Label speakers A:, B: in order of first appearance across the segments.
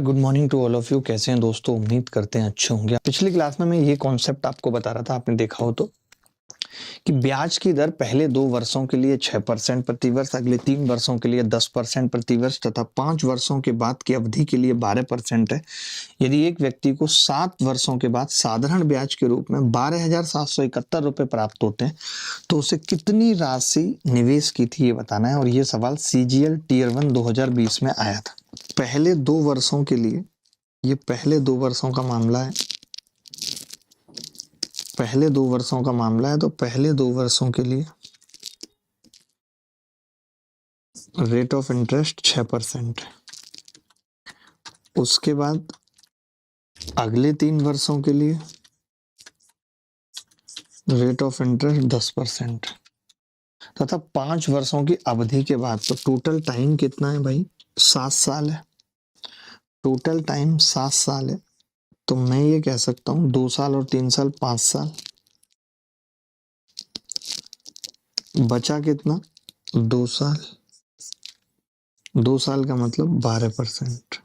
A: Good morning to all of you. कैसे हैं दोस्तों? उम्मीद करते हैं अच्छे होंगे। पिछली क्लास में मैं ये कॉन्सेप्ट आपको बता रहा था, आपने देखा हो तो, कि ब्याज की दर पहले 2 वर्षों के लिए 6% प्रतिवर्ष, अगले 3 वर्षों के लिए 10% प्रतिवर्ष तथा 5 वर्षों के बाद की अवधि के लिए 12% है। यदि एक व्यक्ति को 7 वर्षों के बाद साधारण ब्याज के रूप में 12,771 रुपए प्राप्त होते हैं तो उसे कितनी राशि निवेश की थी ये बताना है। और ये सवाल CGL टियर 1 2020 में आया था। पहले 2 वर्षों के लिए, ये पहले 2 वर्षों का मामला है, पहले 2 वर्षों का मामला है। तो पहले 2 वर्षों के लिए रेट ऑफ इंटरेस्ट 6% है। उसके बाद अगले 3 वर्षों के लिए रेट ऑफ इंटरेस्ट 10% है तथा 5 वर्षों की अवधि के बाद, तो टोटल टाइम कितना है भाई? 7 साल है। टोटल टाइम 7 साल है। तो मैं ये कह सकता हूं 2 साल और 3 साल 5 साल, बचा कितना? 2 साल। 2 साल का मतलब 12%।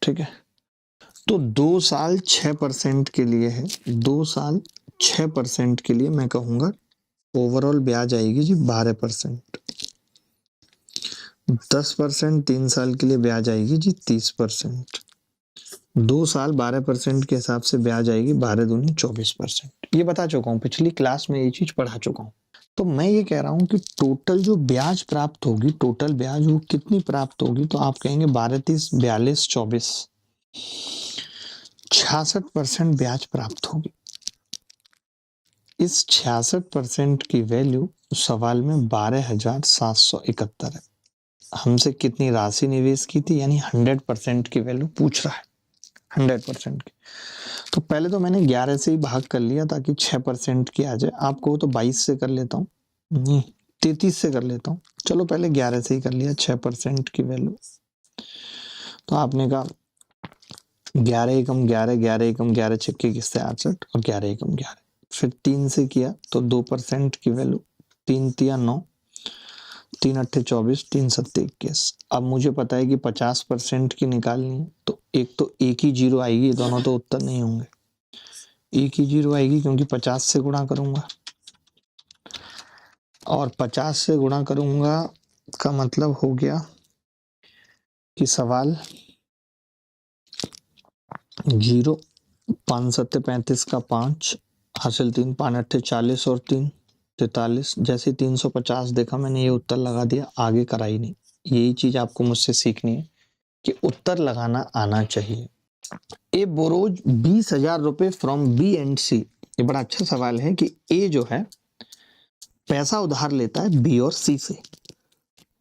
A: ठीक है, तो 2 साल 6% के लिए है। 2 साल 6% के लिए मैं कहूंगा ओवरऑल ब्याज आएगी जी 12%। 10% 3 साल के लिए ब्याज आएगी जी 30%। 2 साल 12% के हिसाब से ब्याज आएगी 12 दूनी 24%। ये बता चुका हूँ, पिछली क्लास में ये चीज पढ़ा चुका हूँ। तो मैं ये कह रहा हूं कि टोटल जो ब्याज प्राप्त होगी, टोटल ब्याज वो कितनी प्राप्त होगी? तो आप कहेंगे 12, 30, 42, 24, 66% ब्याज प्राप्त होगी। इस 66% की वैल्यू सवाल में 12,771 है। हमसे कितनी राशि निवेश की थी, यानी 100% की वैल्यू पूछ रहा है, 100% की। तो पहले तो मैंने 11 से ही भाग कर लिया ताकि 6% की आ जाए। आपको तो 22 से कर लेता हूँ, नहीं 33 से कर लेता हूँ। चलो पहले 11 से ही कर लिया, 6% की वैल्यू। तो आपने कहा 11 एकम 11, 11 एकम 11, छक्के किससे 68 और 11 एकम 11। फिर 3 से किया तो 2% की वैल्यू, 3 तिया 9, 3 अट्ठे 24, 3 सत्ते 21। अब मुझे पता है कि 50% की निकालनी है, तो एक ही जीरो आएगी, दोनों तो उत्तर नहीं होंगे। एक ही जीरो आएगी क्योंकि 50 से गुणा करूंगा, और 50 से गुणा करूंगा का मतलब हो गया कि सवाल 0, 5 सत्ते 35 का 5 हासिल 3, 5 अट्ठे 40 और 3 43। जैसे 350 देखा मैंने, ये उत्तर लगा दिया, आगे कराई नहीं। यही चीज आपको मुझसे सीखनी है कि उत्तर लगाना आना चाहिए। ए बोरोज 20,000 रुपए फ्रॉम बी एंड सी। ये बड़ा अच्छा सवाल है कि ए जो है पैसा उधार लेता है बी और सी से।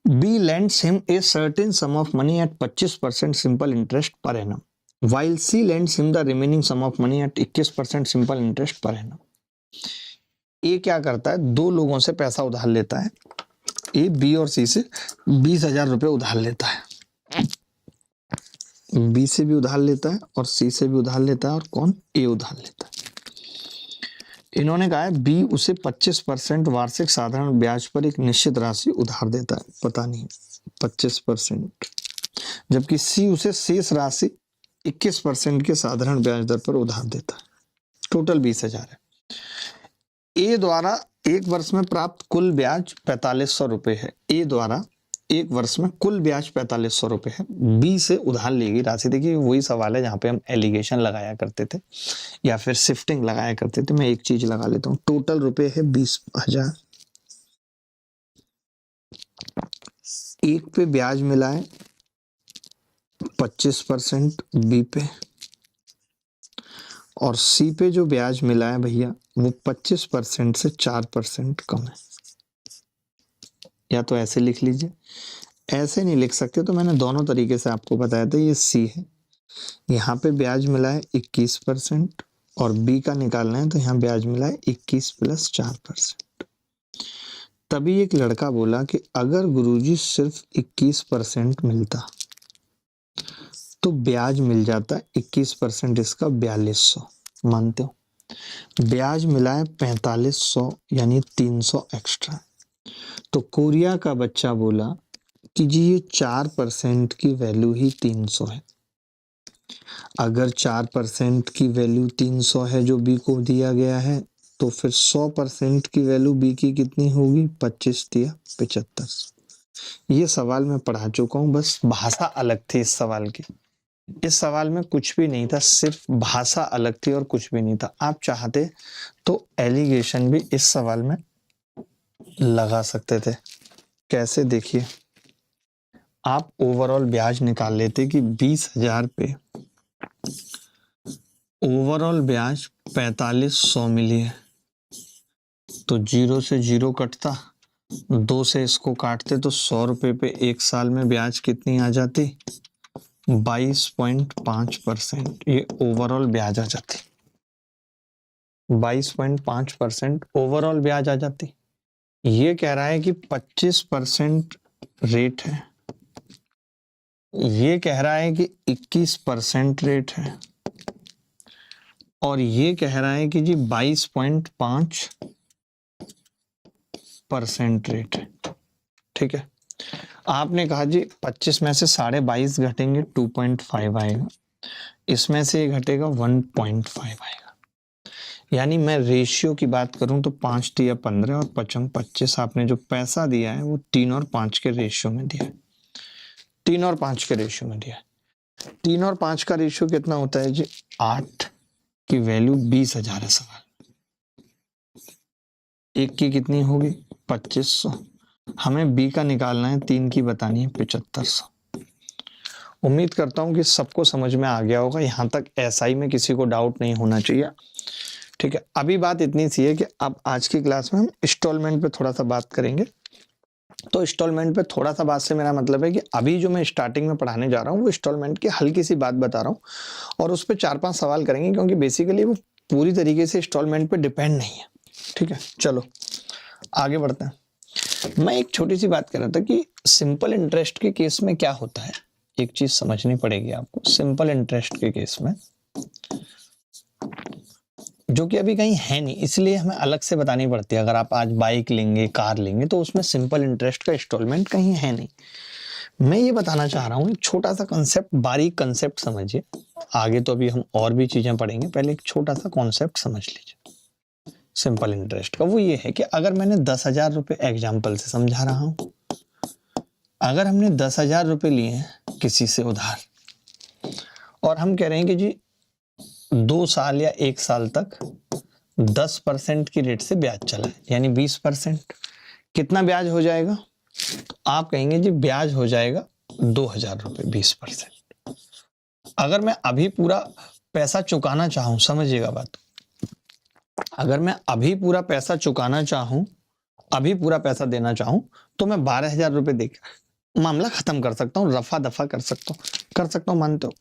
A: B lends him a certain sum of money at 25% simple interest per annum, while C lends him the remaining sum of money at 21% simple interest per annum. ए क्या करता है? 2 लोगों से पैसा उधार लेता है। ए बी और सी से 20,000 रुपए उधार लेता है। बी से भी उधार लेता है और सी से भी उधार लेता है, और कौन? ए उधार लेता है। इन्होंने कहा है बी उसे 25% वार्षिक साधारण ब्याज पर एक निश्चित राशि उधार देता है, पता नहीं 25%, जबकि सी उसे शेष राशि 21% के साधारण ब्याज दर पर उधार देता है। टोटल 20,000 है। ए द्वारा एक वर्ष में प्राप्त कुल ब्याज 4500 रुपए है। ए द्वारा एक वर्ष में कुल ब्याज 4500 रुपए है। बी से उधार ली गई राशि, देखिए वही सवाल है जहां पे हम एलिगेशन लगाया करते थे या फिर शिफ्टिंग लगाया करते थे। मैं एक चीज लगा लेता हूं, टोटल रुपए है 20,000। एक पे ब्याज मिला है 25% बी पे, और सी पे जो ब्याज मिला है भैया वो 25% से 4% कम है। या तो ऐसे लिख लीजिए, ऐसे नहीं लिख सकते तो मैंने दोनों तरीके से आपको बताया था। ये सी है, यहाँ पे ब्याज मिला है 21%, और बी का निकालना है तो यहाँ ब्याज मिला है 21 + 4%। तभी एक लड़का बोला कि अगर गुरुजी सिर्फ 21% मिलता तो ब्याज मिल जाता 21%, इसका 4200। मानते हो? ब्याज मिला है 4500, यानी 300 एक्स्ट्रा। तो कोरिया का बच्चा बोला कि जी ये 4% की वैल्यू ही 300 है। अगर 4% की वैल्यू 300 है जो बी को दिया गया है, तो फिर 100% की वैल्यू बी की कितनी होगी? 25 या 75। ये सवाल मैं पढ़ा चुका हूं, बस भाषा अलग थी इस सवाल की। इस सवाल में कुछ भी नहीं था, सिर्फ भाषा अलग थी और कुछ भी नहीं था। आप चाहते तो एलिगेशन भी इस सवाल में लगा सकते थे। कैसे? देखिए, आप ओवरऑल ब्याज निकाल लेते कि 20,000 पे ओवरऑल ब्याज 4500 मिली है, तो 0 से 0 कटता, 2 से इसको काटते तो 100 रुपए पे एक साल में ब्याज कितनी आ जाती? 22.5%। ये ओवरऑल ब्याज आ जाती, 22.5% ओवरऑल ब्याज आ जाती। ये कह रहा है कि 25% रेट है, ये कह रहा है कि 21% रेट है, और ये कह रहा है कि जी 22.5% रेट है। ठीक है, आपने कहा जी 25 में से 22.5 घटेंगे 2.5 आएगा, इसमें से ये घटेगा 1.5 आएगा। यानी मैं रेशियो की बात करूं तो 5 या 15 और 25 आपने जो पैसा दिया है वो 3 और 5 के रेशियो में दिया है। 3 और 5 के रेशियो में दिया है। 3 और 5 का रेशियो कितना होता है जी? 8 की वैल्यू 20,000 है सवाल। एक की कितनी होगी? 2500। हमें बी का निकालना है, 3 की बतानी है 7500। उम्मीद करता हूं कि सबको समझ में आ गया होगा। यहां तक एसआई में किसी को डाउट नहीं होना चाहिए। ठीक है, अभी बात इतनी सी है कि अब आज की क्लास में हम इंस्टॉलमेंट पे थोड़ा सा बात करेंगे। तो इंस्टॉलमेंट पे थोड़ा सा बात से मेरा मतलब है कि अभी जो मैं स्टार्टिंग में पढ़ाने जा रहा हूँ वो इंस्टॉलमेंट की हल्की सी बात बता रहा हूँ, और उस पर 4-5 सवाल करेंगे, क्योंकि बेसिकली वो पूरी तरीके से इंस्टॉलमेंट पे डिपेंड नहीं है। ठीक है, चलो आगे बढ़ते हैं। मैं एक छोटी सी बात कर रहा था कि सिंपल इंटरेस्ट के केस में क्या होता है। एक चीज समझनी पड़ेगी आपको। सिंपल इंटरेस्ट के केस में, जो कि अभी कहीं है नहीं, इसलिए हमें अलग से बतानी पड़ती है। अगर आप आज बाइक लेंगे, कार लेंगे, तो उसमें सिंपल इंटरेस्ट का इंस्टॉलमेंट कहीं है नहीं। मैं ये बताना चाह रहा हूँ, एक छोटा सा कंसेप्ट, बारीक कंसेप्ट समझिए। आगे तो अभी हम और भी चीजें पढ़ेंगे, पहले एक छोटा सा कॉन्सेप्ट समझ लीजिए सिंपल इंटरेस्ट का। वो ये है कि अगर मैंने 10,000 रुपये एग्जाम्पल से समझा रहा हूं, अगर हमने 10,000 रुपये लिए हैं किसी से उधार, और हम कह रहे हैं कि जी 2 साल या 1 साल तक 10% की रेट से ब्याज चला है, यानी 20%। कितना ब्याज हो जाएगा? आप कहेंगे जी ब्याज हो जाएगा 2,000 रुपये, 20%। अगर मैं अभी पूरा पैसा चुकाना चाहूं, समझिएगा बात, अगर मैं अभी पूरा पैसा चुकाना चाहूं, अभी पूरा पैसा देना चाहूं, तो मैं 12,000 रुपये देकर मामला खत्म कर सकता हूं, रफा दफा कर सकता हूं, मानते हो?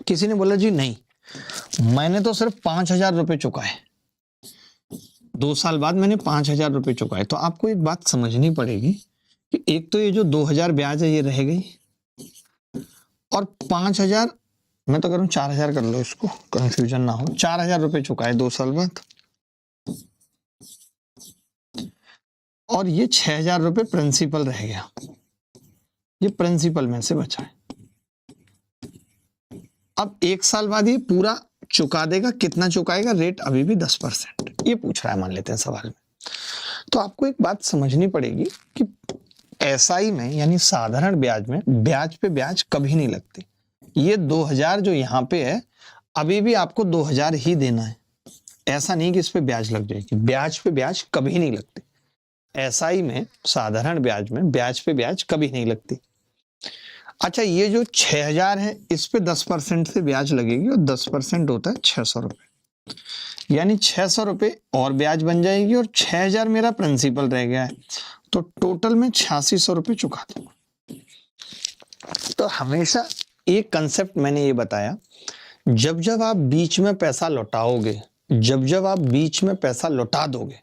A: किसी ने बोला जी नहीं, मैंने तो सिर्फ 5,000 रुपये चुकाए, 2 साल बाद मैंने 5,000 रुपये चुकाए। तो आपको एक बात समझनी पड़ेगी कि एक तो ये जो 2,000 ब्याज है ये रह गई, और 5,000, मैं तो करूं 4,000 कर लो, इसको कंफ्यूजन ना हो, 4,000 रुपये चुकाए 2 साल बाद, और ये 6,000 रुपये प्रिंसिपल रह गया, ये प्रिंसिपल में से बचा है। अब 1 साल बाद ये पूरा चुका देगा। कितना चुकाएगा? रेट अभी भी 10%, ये पूछ रहा है, मान लेते हैं सवाल में। तो आपको एक बात समझनी पड़ेगी कि एसआई में, यानी साधारण ब्याज में, ब्याज पे ब्याज कभी नहीं लगती। ये 2,000 जो यहाँ पे है, अभी भी आपको 2,000 ही देना है, ऐसा नहीं कि इस पे ब्याज लग जाएगी। ब्याज पे ब्याज कभी नहीं लगती एसआई में, साधारण ब्याज में ब्याज पे ब्याज कभी नहीं लगती। अच्छा, ये जो 6,000 है, इस पे 10% से ब्याज लगेगी, और 10% होता है 600 रुपये, यानी 600 रुपये और ब्याज बन जाएगी, और 6,000 मेरा प्रिंसिपल रह गया है, तो टोटल में 8,600 रुपये चुका दूंगा। तो हमेशा एक कंसेप्ट मैंने ये बताया, जब जब आप बीच में पैसा लौटाओगे, जब जब आप बीच में पैसा लौटा दोगे,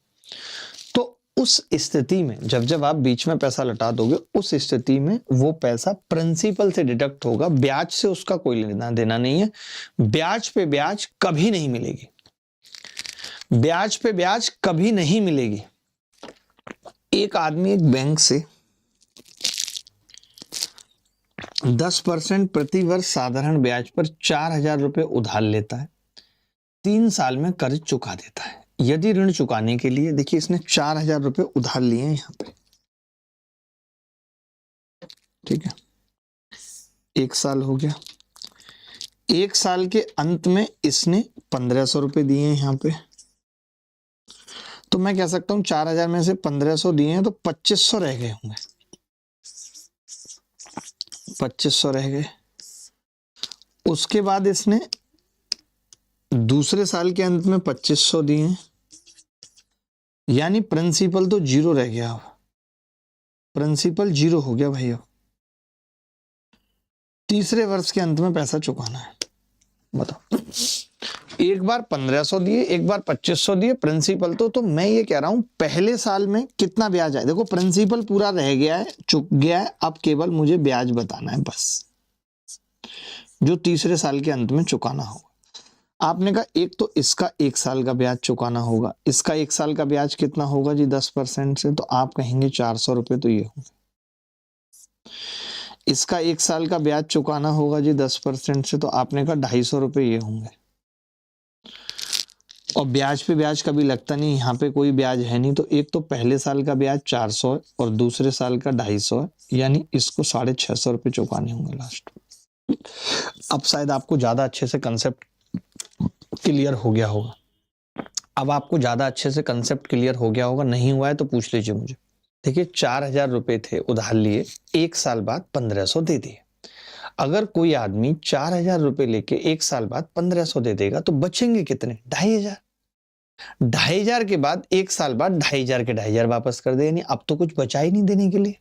A: तो उस स्थिति में, जब जब आप बीच में पैसा लौटा दोगे, उस स्थिति में वो पैसा प्रिंसिपल से डिडक्ट होगा, ब्याज से उसका कोई लेना देना नहीं है। ब्याज पे ब्याज कभी नहीं मिलेगी, ब्याज पे ब्याज कभी नहीं मिलेगी। एक आदमी एक बैंक से 10% प्रति वर्ष साधारण ब्याज पर 4,000 रुपये उधार लेता है, 3 साल में कर्ज चुका देता है। यदि ऋण चुकाने के लिए, देखिए इसने 4,000 रुपये उधार लिए हैं यहाँ पे, ठीक है, 1 साल हो गया। 1 साल के अंत में इसने 1,500 रुपये दिए हैं यहाँ पे, तो मैं कह सकता हूं 4,000 में से 1,500 दिए हैं तो 2,500 रह गए होंगे, 2,500 रह गए। उसके बाद इसने दूसरे साल के अंत में 2,500 दिए हैं, यानी प्रिंसिपल तो 0 रह गया। अब प्रिंसिपल 0 हो गया भाई। अब तीसरे वर्ष के अंत में पैसा चुकाना है, बताओ। एक बार 1,500 दिए, एक बार 2,500 दिए, प्रिंसिपल तो मैं ये कह रहा हूं पहले साल में कितना ब्याज आए। देखो प्रिंसिपल पूरा रह गया है, चुक गया है, अब केवल मुझे ब्याज बताना है बस, जो तीसरे साल के अंत में चुकाना होगा। आपने कहा एक तो इसका 1 साल का ब्याज चुकाना होगा, इसका 1 साल का ब्याज कितना होगा जी 10% से, तो आप कहेंगे 400 रुपये, तो ये होगा। इसका 1 साल का ब्याज चुकाना होगा जी 10% से, तो आपने कहा 250 रुपये ये होंगे। और ब्याज पे ब्याज कभी लगता नहीं, यहाँ पे कोई ब्याज है नहीं, तो एक तो पहले साल का ब्याज 400 है और दूसरे साल का 250 है, यानी इसको 650 रुपये चुकाने होंगे लास्ट। अब शायद आपको ज्यादा अच्छे से कंसेप्ट क्लियर हो गया होगा। अब आपको ज्यादा अच्छे से कंसेप्ट क्लियर हो गया होगा, नहीं हुआ है तो पूछ लीजिए मुझे। देखिए 4,000 रुपये थे उधार लिए, 1 साल बाद 1,500 दे दिए। अगर कोई आदमी 4,000 रुपये लेके 1 साल बाद 1,500 दे देगा तो बचेंगे कितने? 2,500। 2,500 के बाद 1 साल बाद 2,500 के 2,500 वापस कर दे, यानी अब तो कुछ बचा ही नहीं देने के लिए।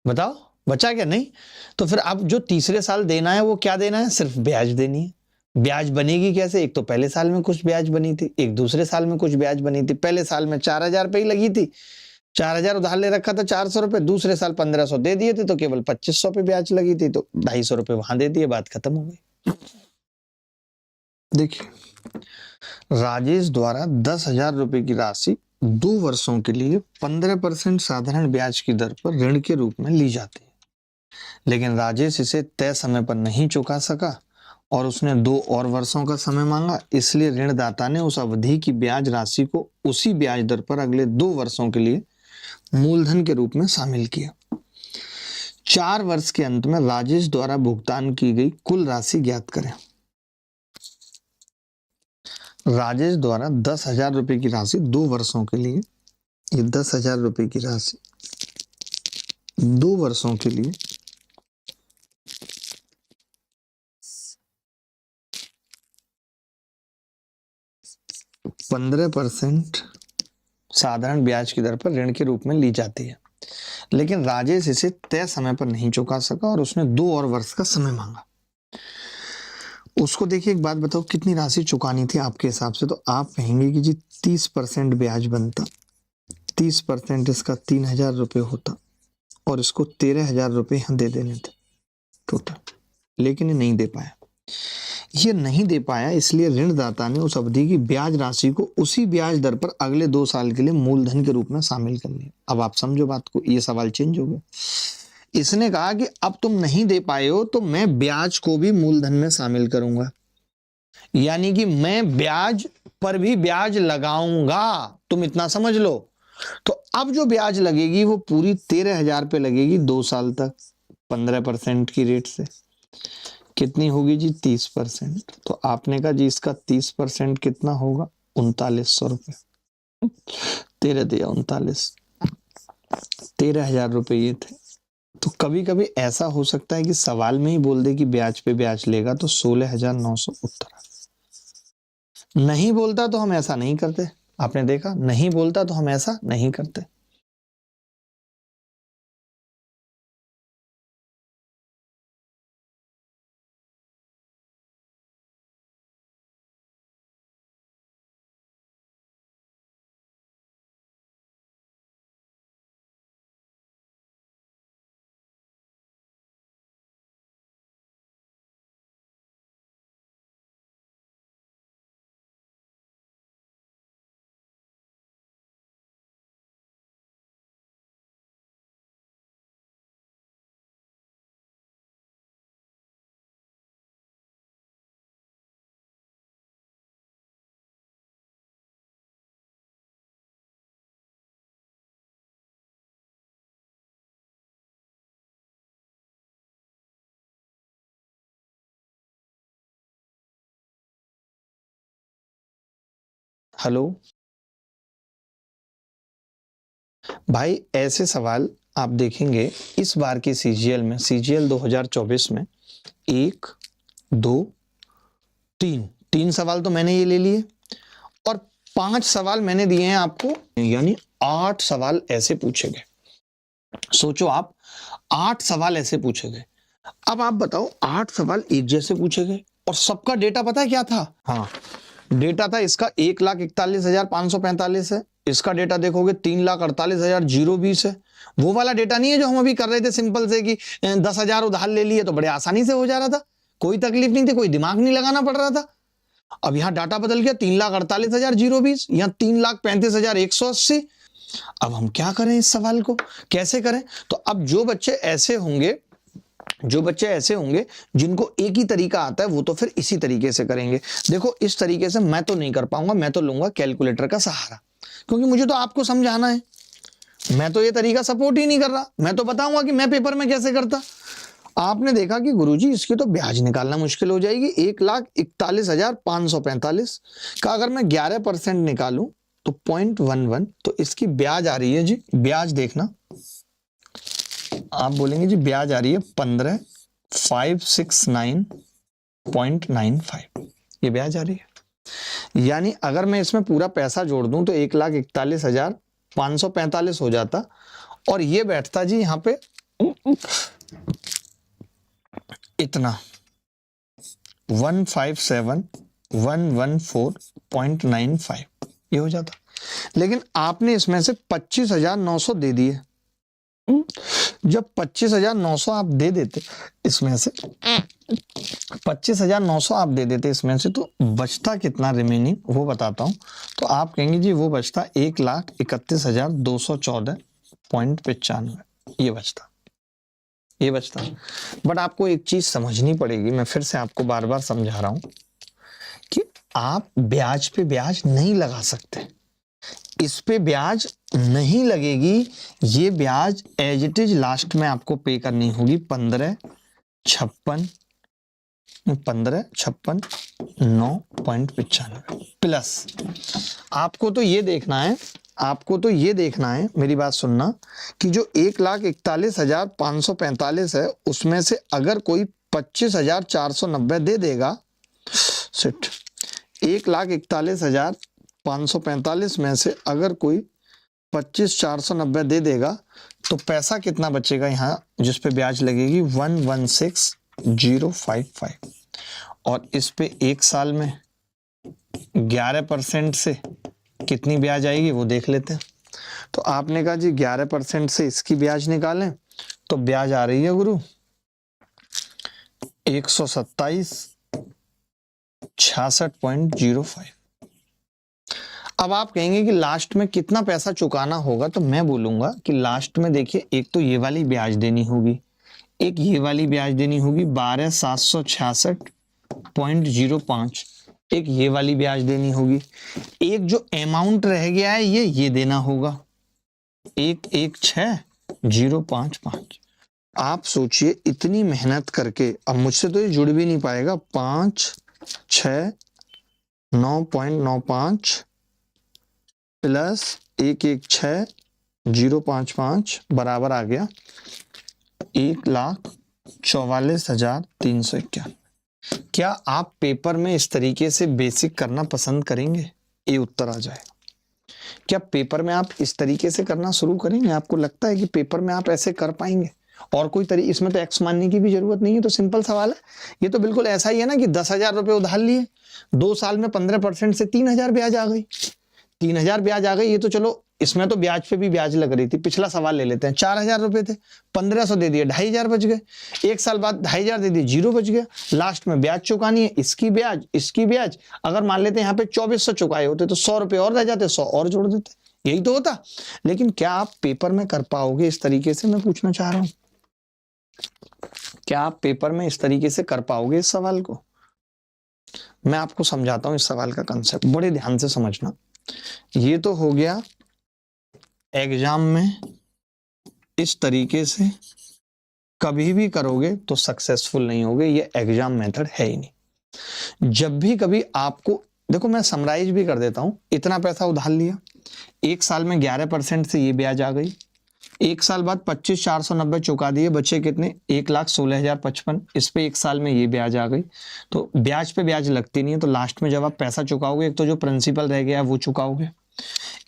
A: बताओ बचा क्या? नहीं। तो फिर अब जो तीसरे साल देना है वो क्या देना है? सिर्फ ब्याज देनी है। ब्याज बनेगी कैसे? एक तो पहले साल में कुछ ब्याज बनी थी, एक दूसरे साल में कुछ ब्याज बनी थी। पहले साल में 4,000 रुपये ही लगी थी, 4,000 उधार ले रखा था, 400 रुपये, दूसरे साल 1,500 दे दिए थे तो केवल 2,500 पे ब्याज लगी थी, तो 250 रुपये वहां दे दिए, बात खत्म हो गई। देखिए राजेश द्वारा 10,000 रुपये की राशि 2 वर्षों के लिए 15% साधारण ब्याज की दर पर ऋण के रूप में ली जाती है, लेकिन राजेश इसे तय समय पर नहीं चुका सका और उसने 2 और वर्षों का समय मांगा, इसलिए ऋणदाता ने उस अवधि की ब्याज राशि को उसी ब्याज दर पर अगले 2 वर्षों के लिए मूलधन के रूप में शामिल किया। 4 वर्ष के अंत में राजेश द्वारा भुगतान की गई कुल राशि ज्ञात करें। राजेश द्वारा 10,000 रुपये की राशि 2 वर्षों के लिए, ये 10,000 रुपये की राशि 2 वर्षों के लिए 15% साधारण ब्याज की दर पर ऋण के रूप में ली जाती है, लेकिन राजेश इसे तय समय पर नहीं चुका सका और उसने 2 और वर्ष का समय मांगा। उसको देखिए एक बात बताओ, कितनी राशि चुकानी थी आपके हिसाब से? तो आप कहेंगे कि जी 30% ब्याज बनता, 30% इसका 3,000 रुपये होता और इसको 13,000 रुपये यहाँ दे देने थे टोटल, लेकिन ये नहीं दे पाया। ये नहीं दे पाया इसलिए ऋणदाता ने उस अवधि की ब्याज राशि को उसी ब्याज दर पर अगले 2 साल के लिए मूलधन के रूप में शामिल कर लिया। अब आप समझो बात को, ये सवाल चेंज हो गया। इसने कहा कि अब तुम नहीं दे पाए हो तो मैं ब्याज को भी मूलधन में शामिल करूंगा, यानी कि मैं ब्याज पर भी ब्याज लगाऊंगा, तुम इतना समझ लो। तो अब जो ब्याज लगेगी वो पूरी 13,000 पे लगेगी 2 साल तक, 15% की रेट से। कितनी होगी जी? 30%। तो आपने कहा जी इसका 30% कितना होगा? 3,900 रुपये। 13 दिया 39, 13,000 रुपये ये थे। तो कभी कभी ऐसा हो सकता है कि सवाल में ही बोल दे कि ब्याज पे ब्याज लेगा, तो 16,900 उत्तर। नहीं बोलता तो हम ऐसा नहीं करते, आपने देखा, नहीं बोलता तो हम ऐसा नहीं करते। हेलो भाई, ऐसे सवाल आप देखेंगे इस बार की सीजीएल में, सीजीएल 2024 में 1 2 3 3 सवाल तो मैंने ये ले लिए और 5 सवाल मैंने दिए हैं आपको, यानी 8 सवाल ऐसे पूछे गए। सोचो आप, 8 सवाल ऐसे पूछे गए। अब आप बताओ, 8 सवाल एक जैसे पूछे गए और सबका डेटा पता है क्या था? हाँ, डेटा था इसका 1,41,545 है। इसका डेटा देखोगे 3,48,020 है। वो वाला डेटा नहीं है जो हम अभी कर रहे थे सिंपल से कि 10,000 उधार ले लिए तो बड़े आसानी से हो जा रहा था, कोई तकलीफ नहीं थी, कोई दिमाग नहीं लगाना पड़ रहा था। अब यहाँ डाटा बदल गया, 3,48,020, यहाँ 3,35,180। अब हम क्या करें, इस सवाल को कैसे करें? तो अब जो बच्चे ऐसे होंगे जिनको एक ही तरीका आता है, वो तो फिर इसी तरीके से करेंगे। देखो, इस तरीके से मैं तो नहीं कर पाऊंगा, मैं तो लूंगा कैलकुलेटर का सहारा, क्योंकि मुझे तो आपको समझाना है। मैं तो ये तरीका सपोर्ट ही नहीं कर रहा, मैं तो बताऊंगा कि मैं पेपर में कैसे करता। आपने देखा कि गुरुजी इसकी तो ब्याज निकालना मुश्किल हो जाएगी। 1,41,545 का अगर मैं 11% निकालूं तो 0.11, तो इसकी ब्याज आ रही है जी, ब्याज देखना, आप बोलेंगे जी ब्याज आ रही है 15,569.95, ये ब्याज आ रही है। यानी अगर मैं इसमें पूरा पैसा जोड़ दूं तो 1,41,545 हो जाता और ये बैठता जी यहाँ पे इतना 157,114.95, ये हो जाता। लेकिन आपने इसमें से 25,900 दे दिए। जब 25,900 आप दे देते इसमें से, 25,900 आप दे देते इसमें से, तो बचता कितना रिमेनिंग वो बताता हूं। तो आप कहेंगे जी वो बचता 1,31,214.95, ये बचता। बट आपको एक चीज समझनी पड़ेगी, मैं फिर से आपको बार बार समझा रहा हूं कि आप ब्याज पे ब्याज नहीं लगा सकते, इस पे ब्याज नहीं लगेगी। ये ब्याज एज इट इज लास्ट में आपको पे करनी होगी 15,56,9.95 प्लस। आपको तो ये देखना है, मेरी बात सुनना, कि जो 1,41,545 है उसमें से अगर कोई 25,490 दे देगा, सिट 1,41,545 में से अगर कोई 25,490 दे देगा तो पैसा कितना बचेगा यहाँ जिस पे ब्याज लगेगी? 116,055। और इस पे एक साल में 11% से कितनी ब्याज आएगी वो देख लेते हैं। तो आपने कहा जी 11% से इसकी ब्याज निकालें तो ब्याज आ रही है गुरु 127,66.05। अब आप कहेंगे कि लास्ट में कितना पैसा चुकाना होगा, तो मैं बोलूंगा कि लास्ट में देखिए, एक तो ये वाली ब्याज देनी होगी, एक ये वाली ब्याज देनी होगी 12,766.05, एक ये वाली ब्याज देनी होगी, एक जो अमाउंट रह गया है ये देना होगा 116,055। आप सोचिए इतनी मेहनत करके, अब मुझसे तो ये जुड़ भी नहीं पाएगा, 5,6,9.95 प्लस 116,055 बराबर आ गया 1,44,391। क्या आप पेपर में इस तरीके से बेसिक करना पसंद करेंगे? ये उत्तर आ जाएगा। क्या पेपर में आप इस तरीके से करना शुरू करेंगे? आपको लगता है कि पेपर में आप ऐसे कर पाएंगे? और कोई तरीका इसमें तो एक्स मानने की भी जरूरत नहीं है, तो सिंपल सवाल है। ये तो बिल्कुल ऐसा ही है ना कि 10,000 रुपए उधार लिए, 2 साल में 15% से 3,000 ब्याज आ गई, 3,000 ब्याज आ गई। ये तो चलो, इसमें तो ब्याज पे भी ब्याज लग रही थी। पिछला सवाल ले लेते हैं, 4,000 रुपए थे, 1,500 दे दिए, 2,500 बच गए। एक साल बाद 2,500 दे दिए, 0 बच गया। लास्ट में ब्याज चुकानी है, इसकी ब्याज अगर मान लेते हैं यहाँ पे 2,400 चुकाए होते तो 100 रुपए और रह जाते, 100 और जोड़ देते, यही तो होता। लेकिन क्या आप पेपर में कर पाओगे इस तरीके से? मैं पूछना चाह रहा हूं, क्या आप पेपर में इस तरीके से कर पाओगे इस सवाल को? मैं आपको समझाता हूं इस सवाल का कंसेप्ट, बड़े ध्यान से समझना। ये तो हो गया एग्जाम में इस तरीके से कभी भी करोगे तो सक्सेसफुल नहीं होगे, ये एग्जाम मेथड है ही नहीं। जब भी कभी आपको देखो मैं समराइज भी कर देता हूं, इतना पैसा उधार लिया, एक साल में 11% से ये ब्याज आ गई, एक साल बाद 25,490 चुका दिए, बचे कितने 1,16,055, इस पे एक साल में ये ब्याज आ गई। तो ब्याज पे ब्याज लगती नहीं है, तो लास्ट में जब आप पैसा चुकाओगे, एक तो जो प्रिंसिपल रह गया वो चुकाओगे,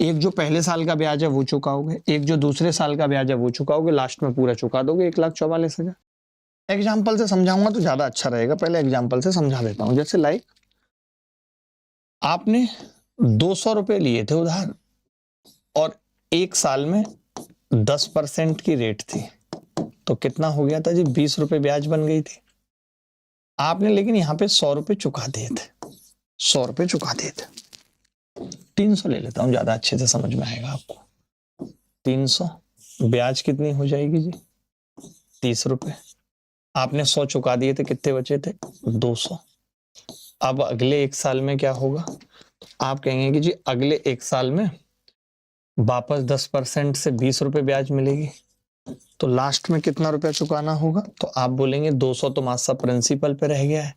A: एक जो पहले साल का ब्याज है वो चुकाओगे, एक जो दूसरे साल का ब्याज है वो चुकाओगे, लास्ट में पूरा चुका दोगे 1,44,000। एग्जाम्पल से समझाऊंगा तो ज्यादा अच्छा रहेगा, पहले एग्जाम्पल से समझा देता हूं। जैसे लाइक आपने 200 रुपए लिए थे उधार और एक साल में 10% की रेट थी, तो कितना हो गया था जी, 20 रुपए ब्याज बन गई थी आपने, लेकिन यहाँ पे 100 रुपए चुका दिए थे, 100 रुपए चुका दिए थे। 300 ले लेता हूं, ज्यादा अच्छे से समझ में आएगा आपको। 300 ब्याज कितनी हो जाएगी जी, 30 रुपए। आपने 100 चुका दिए थे, कितने बचे थे 200। अब अगले एक साल में क्या होगा, आप कहेंगे कि जी अगले एक साल में वापस 10% से 20 रुपए ब्याज मिलेगी, तो लास्ट में कितना रुपया चुकाना होगा, तो आप बोलेंगे 200 तो मासा प्रिंसिपल पे रह गया है,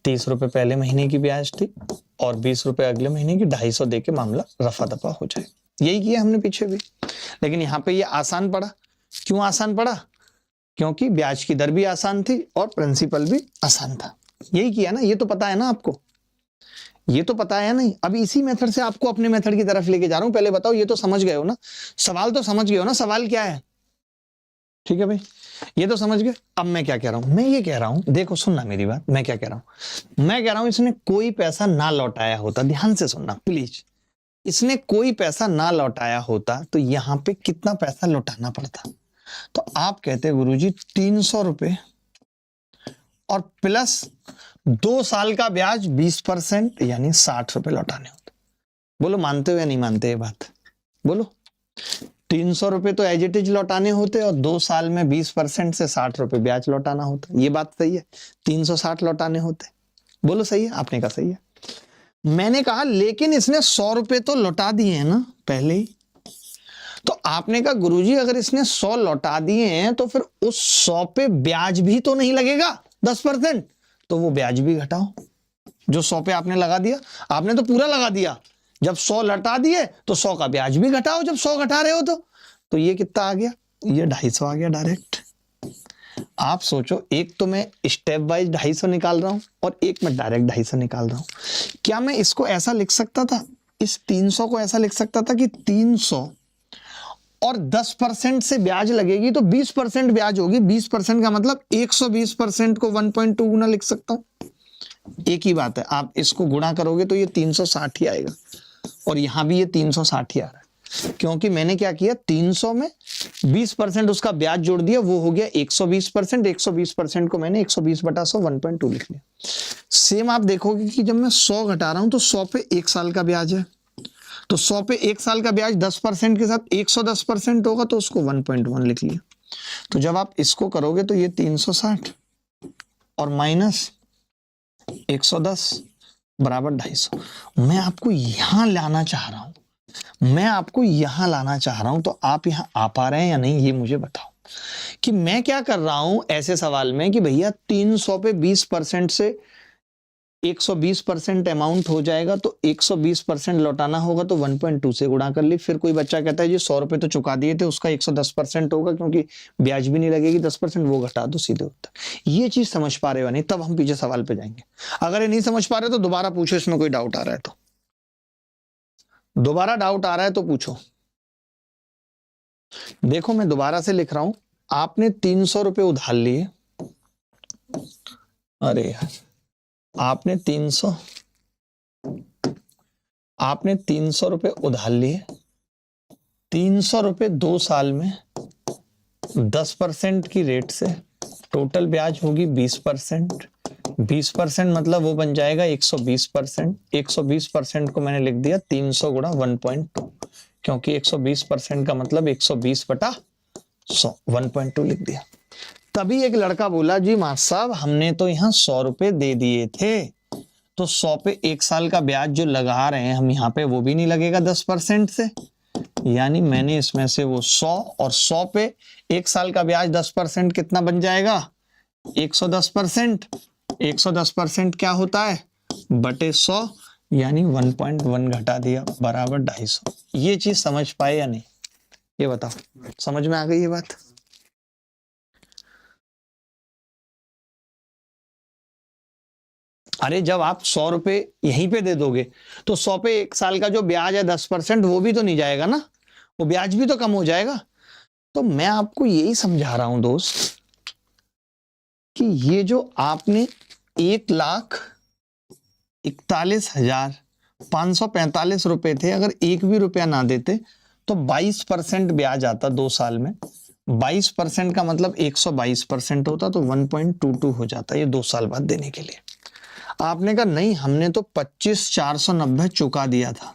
A: 30 रुपए पहले महीने की ब्याज थी और 20 रुपए अगले महीने की, 250 दे के मामला रफा दफा हो जाए। यही किया हमने पीछे भी, लेकिन यहाँ पे ये आसान पड़ा। क्यों आसान पड़ा, क्योंकि ब्याज की दर भी आसान थी और प्रिंसिपल भी आसान था। यही किया ना, ये तो पता है ना आपको, ये तो पता है नहीं। अब इसी मेथड से आपको अपने मेथड की तरफ लेके जा रहा हूं। पहले बताओ ये तो समझ गए हो ना, सवाल तो समझ गए हो ना, सवाल क्या है, ठीक है भाई, ये तो समझ गए। अब मैं क्या कह रहा हूं, मैं ये कह रहा हूं, देखो सुनना मेरी बात, मैं क्या कह रहा हूं, मैं कह रहा हूं इसने कोई पैसा ना लौटाया होता, ध्यान से सुनना प्लीज, इसने कोई पैसा ना लौटाया होता तो यहां पे कितना पैसा लौटाना पड़ता, तो आप कहते गुरुजी 300 रुपए और प्लस 2 साल का ब्याज 20% यानी 60 रुपए लौटाने होते। बोलो मानते हो या नहीं मानते ये बात, बोलो। 300 रुपए तो एज इट इज लौटाने होते और 2 साल में 20% से 60 रुपए ब्याज लौटाना होता, ये बात सही है, 360 लौटाने होते, बोलो सही है, आपने कहा सही है। मैंने कहा लेकिन इसने 100 रुपए तो लौटा दिए हैं ना पहले ही, तो आपने कहा गुरुजी अगर इसने 100 लौटा दिए हैं तो फिर उस 100 पे ब्याज भी तो नहीं लगेगा 10%, तो वो ब्याज भी घटाओ जो 100 पे आपने लगा दिया, आपने तो पूरा लगा दिया, जब 100 लौटा दिए तो 100 का ब्याज भी घटाओ, जब 100 घटा रहे हो तो ये कितना आ गया, ये 250 आ गया डायरेक्ट। आप सोचो, एक तो मैं स्टेप वाइज 250 निकाल रहा हूं और एक मैं डायरेक्ट 250 निकाल रहा हूं। क्या मैं इसको ऐसा लिख सकता था, इस 300 को ऐसा लिख सकता था कि 300 और 10% से ब्याज लगेगी तो 20% ब्याज होगी, 20% का मतलब 120% को 1.2 गुना लिख सकता हूं, एक ही बात है। आप इसको गुणा करोगे तो ये 360 ही आएगा और यहां भी ये 360 ही आ रहा है, क्योंकि मैंने क्या किया, 300 में 20% उसका ब्याज जोड़ दिया, वो हो गया 120%, 120% को मैंने 120/100 1.2 लिख लिया। सेम आप देखोगे कि जब मैं 100 घटा रहा हूं तो 100 पे एक साल का ब्याज है, तो 100 पे एक साल का ब्याज 10% के साथ 110% होगा, तो उसको 1.1 लिख लिया। तो जब आप इसको करोगे तो ये 360 और माइनस 110 बराबर 250। मैं आपको यहां लाना चाह रहा हूं, मैं आपको यहां लाना चाह रहा हूं, तो आप यहां आ पा रहे हैं या नहीं ये मुझे बताओ, कि मैं क्या कर रहा हूं ऐसे सवाल में कि भैया 300 पे 20% से 120% अमाउंट हो जाएगा, तो 120% लौटाना होगा तो 1.2 से गुणा कर ली। फिर कोई बच्चा कहता है जी 100 रुपए तो चुका दिए थे, उसका 110% होगा क्योंकि ब्याज भी नहीं लगेगी 10%, वो घटा दो सीधे उत्तर। ये चीज समझ पा रहे हो नहीं, तब हम पीछे सवाल पे जाएंगे। अगर ये नहीं समझ पा रहे तो दोबारा पूछो, इसमें कोई डाउट आ रहा है तो दोबारा, डाउट आ रहा है तो पूछो। देखो मैं दोबारा से लिख रहा हूं, आपने 300 रुपए उधार लिए, अरे यार आपने 300 रुपए उधार लिए, 300 रुपए 2 साल में 10% की रेट से, टोटल ब्याज होगी 20%, 20% मतलब वो बन जाएगा 120%, 120% को मैंने लिख दिया 300 गुणा 1.2, क्योंकि 120% का मतलब 120/100, 1.2 लिख दिया। तभी एक लड़का बोला जी मास्टर साहब हमने तो यहाँ 100 रुपए दे दिए थे, तो 100 पे एक साल का ब्याज जो लगा रहे हैं हम यहाँ पे वो भी नहीं लगेगा 10% से, यानी मैंने इसमें से वो 100 और 100 पे एक साल का ब्याज 10% कितना बन जाएगा 110%। 110% क्या होता है बटे 100, यानी 1.1 घटा दिया बराबर 250। ये चीज समझ पाए या नहीं, ये बताओ, समझ में आ गई ये बात? अरे जब आप 100 रुपए यहीं पे दे दोगे तो 100 पे 1 साल का जो ब्याज है 10%, वो भी तो नहीं जाएगा ना, वो ब्याज भी तो कम हो जाएगा। तो मैं आपको यही समझा रहा हूं दोस्त कि ये जो आपने 1,41,545 रुपए थे, अगर एक भी रुपया ना देते तो 22% ब्याज आता 2 साल में। 22% का मतलब 122% होता, तो 1.22 हो जाता ये 2 साल बाद देने के लिए। आपने कहा नहीं, हमने तो 25,490 चुका दिया था,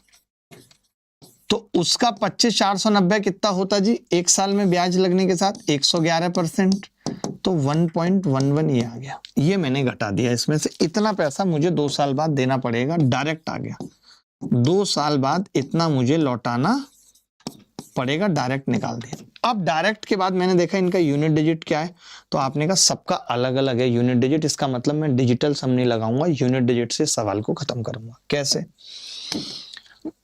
A: तो उसका 25,490 कितना होता जी एक साल में ब्याज लगने के साथ? 111%, तो 1.11 ये आ गया। ये मैंने घटा दिया, इसमें से इतना पैसा मुझे 2 साल बाद देना पड़ेगा, डायरेक्ट आ गया। 2 साल बाद इतना मुझे लौटाना पड़ेगा, डायरेक्ट निकाल दिया। अब डायरेक्ट के बाद मैंने देखा इनका यूनिट डिजिट क्या है, तो आपने कहा सबका अलग अलग है यूनिट डिजिट, इसका मतलब मैं डिजिटल सम नहीं लगाऊंगा, यूनिट डिजिट से सवाल को खत्म करूंगा। कैसे?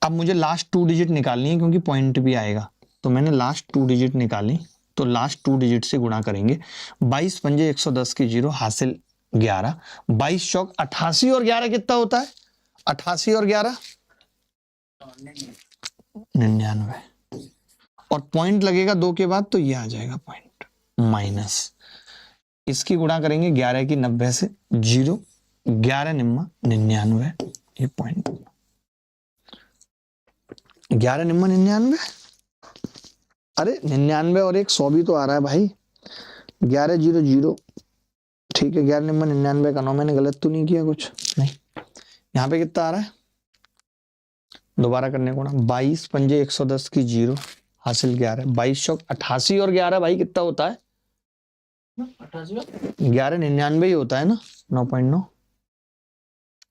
A: अब मुझे लास्ट 2 डिजिट निकालनी है क्योंकि पॉइंट भी आएगा, तो मैंने लास्ट 2 डिजिट निकाली, तो लास्ट 2 डिजिट से गुणा करेंगे। 22 पंजे 110 की 0 हासिल 11, 22 चौक 88 और 11 कितना होता है? 88 और 11 99, और पॉइंट लगेगा 2 के बाद, तो ये आ जाएगा पॉइंट माइनस, इसकी गुणा करेंगे 11 की 90 से, 0 11 निम्मा 99, ये पॉइंट 11 निम्मा 99। अरे 99 और 100 भी तो आ रहा है भाई, 11 0 0, ठीक है, 11 निम्मा 99 का 9, मैंने गलत तो नहीं किया कुछ? नहीं। यहाँ पे कितना आ रहा है, दोबारा करने को ना, 22 पंजे 110 की 0 हासिल 11, 22 चौक 88 और 11 भाई कितना होता है? 11 99 ही होता है ना, 9.9,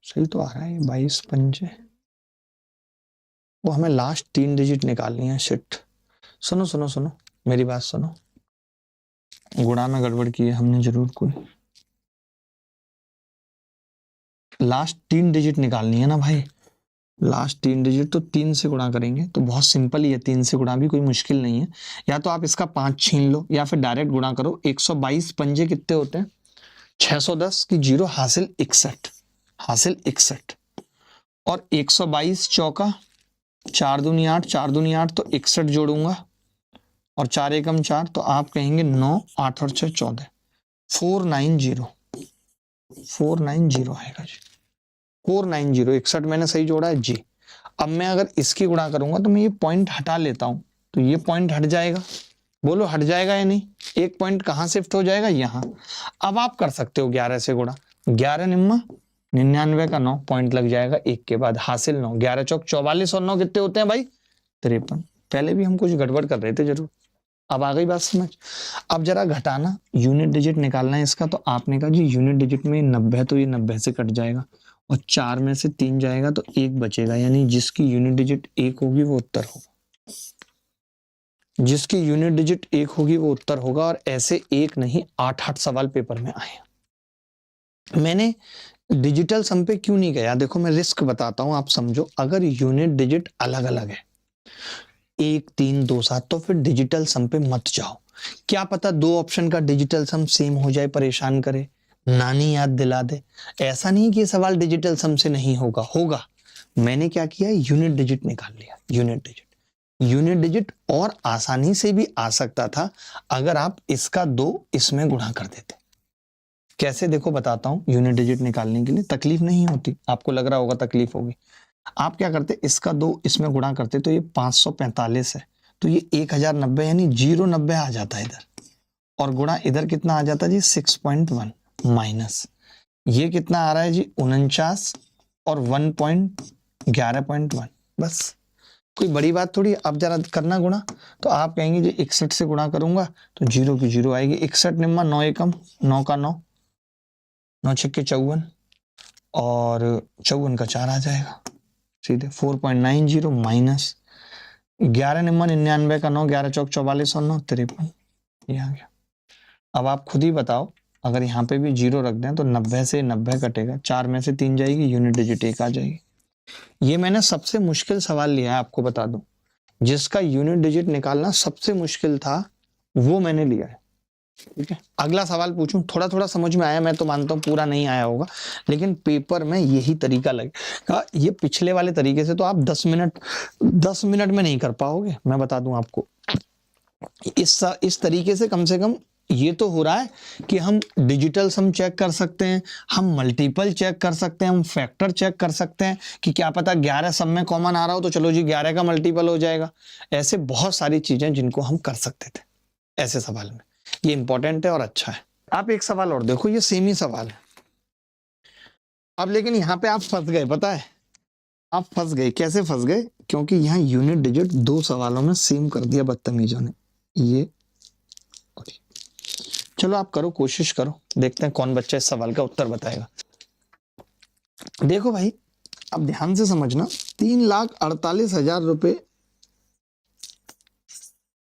A: सही तो आ रहा है 22 पंजे। वो हमें लास्ट 3 डिजिट निकालनी है, शिट। सुनो सुनो सुनो, मेरी बात सुनो, गुणा में गड़बड़ की है हमने जरूर कोई। लास्ट 3 डिजिट निकालनी है ना भाई, लास्ट 3 डिजिट तो 3 से गुणा करेंगे, तो बहुत सिंपल ही है, 3 से गुणा भी कोई मुश्किल नहीं है। या तो आप इसका 5 छीन लो या फिर डायरेक्ट गुणा करो। 122 पंजे कितने होते हैं? 610 की 0 हासिल 61, हासिल 61, और 122 चौका 4 दूनी 8, 4 दूनी 8, तो 61 जोड़ूंगा और 4 एकम 4, तो आप कहेंगे 9, 8 और 6 14, 490, 490 आएगा जी, 490, 61 मैंने सही जोड़ा है जी। अब मैं अगर इसकी गुणा करूंगा तो मैं ये पॉइंट हटा लेता हूं, तो ये पॉइंट हट जाएगा, बोलो हट जाएगा या नहीं? एक पॉइंट कहां शिफ्ट हो जाएगा? यहां। अब आप कर सकते हो 11 से गुणा, 11 निम्मा 99 का 9, पॉइंट लग जाएगा 1 के बाद, हासिल 9, 11 चौक 44 और 9 कितने होते हैं भाई? 53। पहले भी हम कुछ गड़बड़ कर रहे थे जरूर, अब आ गई बात समझ। अब जरा घटाना, यूनिट डिजिट निकालना है इसका, तो आपने कहा जी यूनिट डिजिट में 90, तो ये 90 से कट जाएगा, और 4 में से 3 जाएगा तो 1 बचेगा, यानी जिसकी यूनिट डिजिट 1 होगी वो उत्तर होगा, जिसकी यूनिट डिजिट 1 होगी वो उत्तर होगा। और ऐसे 1 नहीं 8 सवाल पेपर में आए। मैंने डिजिटल सम पे क्यों नहीं गया, देखो मैं रिस्क बताता हूं, आप समझो। अगर यूनिट डिजिट अलग अलग है 1 3 2 7, तो फिर डिजिटल सम पे मत जाओ। क्या पता 2 ऑप्शन का डिजिटल सम सेम हो जाए, परेशान करे, नानी याद दिला दे। ऐसा नहीं कि सवाल डिजिटल सम से नहीं होगा, होगा। मैंने क्या किया, यूनिट डिजिट निकाल लिया, यूनिट डिजिट। यूनिट डिजिट और आसानी से भी आ सकता था अगर आप इसका 2 इसमें गुणा कर देते। कैसे, देखो बताता हूं। यूनिट डिजिट निकालने के लिए तकलीफ नहीं होती, आपको लग रहा होगा तकलीफ होगी। आप क्या करते, इसका 2 इसमें गुणा करते, तो ये 545 है, तो ये 1090 यानी 090 आ जाता है इधर, और गुणा इधर कितना आ जाता है जी 6.1, माइनस ये कितना आ रहा है जी 49 और 11.1, बस कोई बड़ी बात थोड़ी। अब जरा करना गुणा, तो आप कहेंगे जी 61 से गुणा करूंगा तो 0 की 0 आएगी, 61 निम्मा 9 एकम 9 का 9, 9 छक्के 54, और 54 का 4 आ जाएगा सीधे 4.90 माइनस 11 निम्मा 99 का 9, 11 चौक 44 और 9 53, ये आ गया। अब आप खुद ही बताओ, अगर यहाँ पे भी 0 रख दें तो 90 से 90 कटेगा, 4 में से 3 जाएगी, यूनिट डिजिट 1 आ जाएगी। ये मैंने सबसे मुश्किल सवाल लिया है, आपको बता दूं, जिसका यूनिट डिजिट निकालना सबसे मुश्किल था वो मैंने लिया है। ठीक है, अगला सवाल पूछूं। थोड़ा थोड़ा समझ में आया, मैं तो मानता हूं पूरा नहीं आया होगा, लेकिन पेपर में यही तरीका लगेगा। ये पिछले वाले तरीके से तो आप 10 मिनट में नहीं कर पाओगे, मैं बता दूं आपको। इस तरीके से कम ये तो हो रहा है कि हम डिजिटल सम चेक कर सकते हैं, हम मल्टीपल चेक कर सकते हैं, हम फैक्टर चेक कर सकते हैं कि क्या पता 11 सम में कॉमन आ रहा हो तो चलो जी 11 का मल्टीपल हो जाएगा। ऐसे बहुत सारी चीजें जिनको हम कर सकते थे ऐसे सवाल में। ये इंपॉर्टेंट है और अच्छा है। आप एक सवाल और देखो, ये सेम ही सवाल है अब, लेकिन यहाँ पे आप फंस गए, पता है आप फंस गए। कैसे फंस गए? क्योंकि यहाँ यूनिट डिजिट 2 सवालों में सेम कर दिया बदतमीजों ने। ये चलो आप करो, कोशिश करो, देखते हैं कौन बच्चा इस सवाल का उत्तर बताएगा। देखो भाई, अब ध्यान से समझना, 3,48,000 रुपए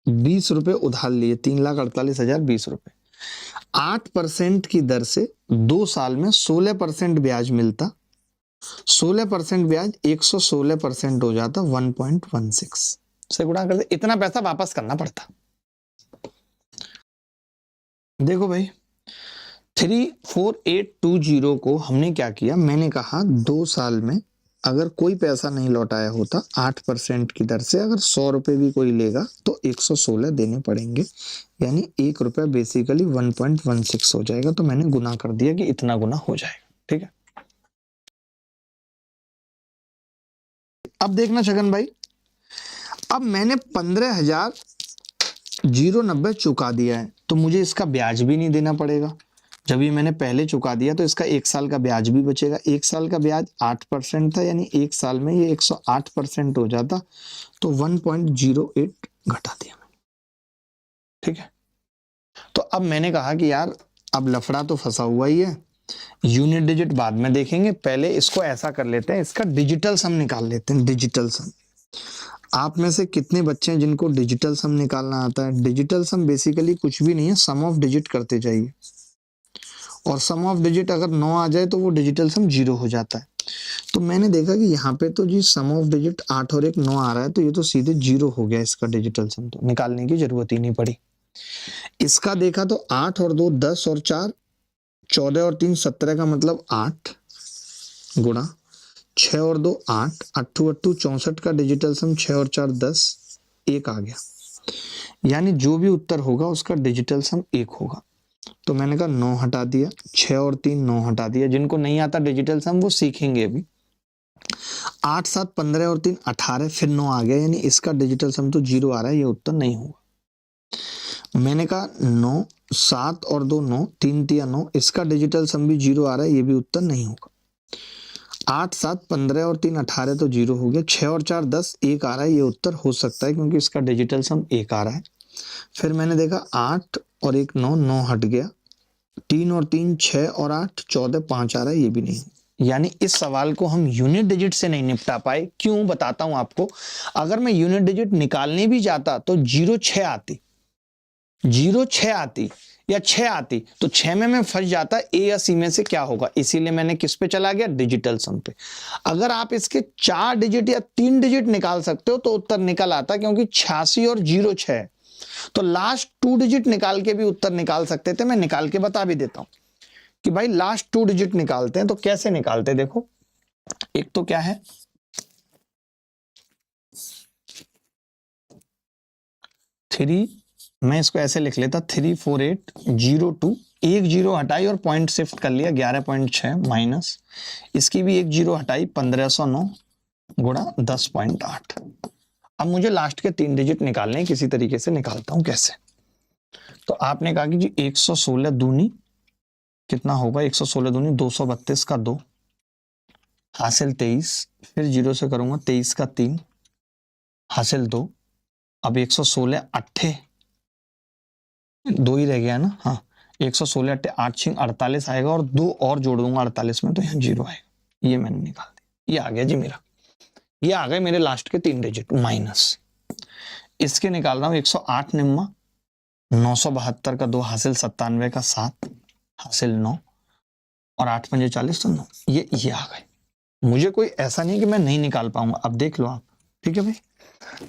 A: 20 रुपए उधार लिए, 3,48,020 रुपए। 8% की दर से 2 साल में 16% ब्याज मिलता। 16% ब्याज 116% हो जाता, 1.16 से गुणा करते, इतना पैसा वापस करना पड़ता। देखो भाई, 34820 को हमने क्या किया, मैंने कहा 2 साल में अगर कोई पैसा नहीं लौटाया होता 8% की दर से, अगर 100 रुपए भी कोई लेगा तो 116 देने पड़ेंगे, यानी 1 रुपया बेसिकली 1.16 हो जाएगा। तो मैंने गुना कर दिया कि इतना गुना हो जाएगा। ठीक है, अब देखना छगन भाई, अब मैंने 15,090 चुका दिया है तो मुझे इसका ब्याज भी नहीं देना पड़ेगा। जब ये मैंने पहले चुका दिया तो इसका 1 साल का ब्याज भी बचेगा। 1 साल का ब्याज 8% था, यानी 1 साल में ये 108% हो जाता, तो 1.08 घटा दिया मैंने। ठीक है, तो अब मैंने कहा कि यार अब लफड़ा तो फंसा हुआ ही है, यूनिट डिजिट बाद में देखेंगे, पहले इसको ऐसा कर लेते हैं, इसका डिजिटल सम निकाल लेते हैं। डिजिटल सम, आप में से कितने बच्चे हैं जिनको डिजिटल सम निकालना आता है? डिजिटल सम बेसिकली कुछ भी नहीं है, सम ऑफ डिजिट करते जाइए, और सम ऑफ डिजिट अगर 9 आ जाए तो वो डिजिटल सम 0 हो जाता है। तो मैंने देखा कि यहाँ पे तो जी सम ऑफ डिजिट 8 और 1 9 आ रहा है, तो ये तो सीधे 0 हो गया इसका डिजिटल सम, तो निकालने की जरूरत ही नहीं पड़ी। इसका देखा तो 8 और 2 10 और 4 14 और 3 17 का मतलब 8 गुणा 6 और 2 8 8 8 64 का डिजिटल सम 6 और 4 10 1 आ गया, यानी जो भी उत्तर होगा उसका डिजिटल सम 1 होगा। तो मैंने कहा 9 हटा दिया, 6 और 3 9 हटा दिया। जिनको नहीं आता डिजिटल सम वो सीखेंगे अभी। 8 7 15 और 3 18, फिर 9 आ गया, यानी इसका डिजिटल सम तो 0 आ रहा है, ये उत्तर नहीं होगा। मैंने कहा 9 7 और 2 9 3 3 9, इसका डिजिटल सम भी 0 आ रहा है, ये भी उत्तर नहीं होगा। 8 7 15 और 3 18 तो 0 हो गया। 6 और 4 10 1 आ रहा है, ये उत्तर हो सकता है क्योंकि इसका डिजिटल सम 1 आ रहा है। फिर मैंने देखा 8 और 1 9 9 हट गया, 3 और 3 6 और 8 14 5 आ रहा है, ये भी नहीं। यानी इस सवाल को हम यूनिट डिजिट से नहीं निपटा पाए। क्यों, बताता हूं आपको। अगर मैं यूनिट डिजिट निकालने भी जाता तो 0 6 आती या 6 आती, तो 6 में मैं फंस जाता, ए या सी में से क्या होगा। इसीलिए मैंने किस पे चला गया, डिजिटल सम पे। अगर आप इसके 4 डिजिट या 3 डिजिट निकाल सकते हो तो उत्तर निकल आता, क्योंकि 86 और 0 6, तो लास्ट 2 डिजिट निकाल के भी उत्तर निकाल सकते थे। मैं निकाल के बता भी देता हूं कि भाई लास्ट 2 डिजिट निकालते हैं, तो कैसे निकालते हैं। देखो, एक तो क्या है, 3, मैं इसको ऐसे लिख लेता 34802, एक 0 हटाई और पॉइंट शिफ्ट कर लिया 11.6 माइनस, इसकी भी एक 0 हटाई 1509 गुणा 10.8। अब मुझे लास्ट के 3 डिजिट निकालने, किसी तरीके से निकालता हूं। कैसे? तो आपने कहा कि जी 116 दूनी कितना होगा, 116 दूनी 232 का 2 हासिल 23, फिर 0 से करूंगा 23 का 3 हासिल 2। अब 116 अट्ठे 2 ही रह गया ना, हाँ, 116 अट्ठे 8 6 48 आएगा, और 2 और जोड़ दूंगा 48 में, तो यहाँ 0 आएगा। ये मैंने निकाल दिया, ये आ गया जी मेरा, ये आ गए मेरे लास्ट के 3 डिजिट। माइनस इसके निकाल रहा हूं 108 निम्मा 972 का 2 हासिल 97 का 7 हासिल 9, और 8 5 40 तो 9, ये आ गए। मुझे कोई ऐसा नहीं कि मैं नहीं निकाल पाऊंगा। अब देख लो आप, ठीक है भाई।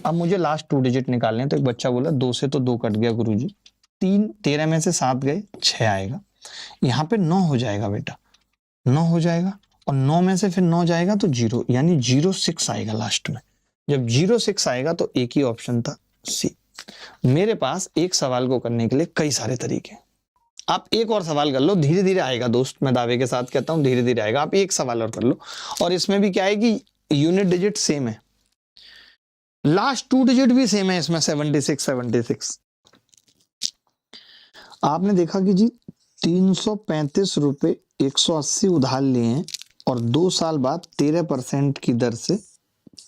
A: अब मुझे लास्ट 2 डिजिट निकालने हैं। तो एक बच्चा बोला 2 से तो 2 कट गया गुरुजी, 13 में से 7 गए, 6 आएगा। यहाँ पे 9 हो जाएगा बेटा, 9 हो जाएगा, और 9 में से फिर 9 जाएगा तो 0, यानी 06 आएगा लास्ट में। जब 06 आएगा तो एक ही ऑप्शन था, सी। मेरे पास एक सवाल को करने के लिए कई सारे तरीके हैं। आप एक और सवाल कर लो, धीरे धीरे आएगा दोस्त, मैं दावे के साथ कहता हूं धीरे धीरे आएगा। आप एक सवाल और कर लो, और इसमें भी क्या है कि यूनिट डिजिट सेम है, लास्ट 2 डिजिट भी सेम है इसमें, 76। आपने देखा कि जी 335 रुपए 180 उधार लिए हैं, और 2 साल बाद 13% की दर से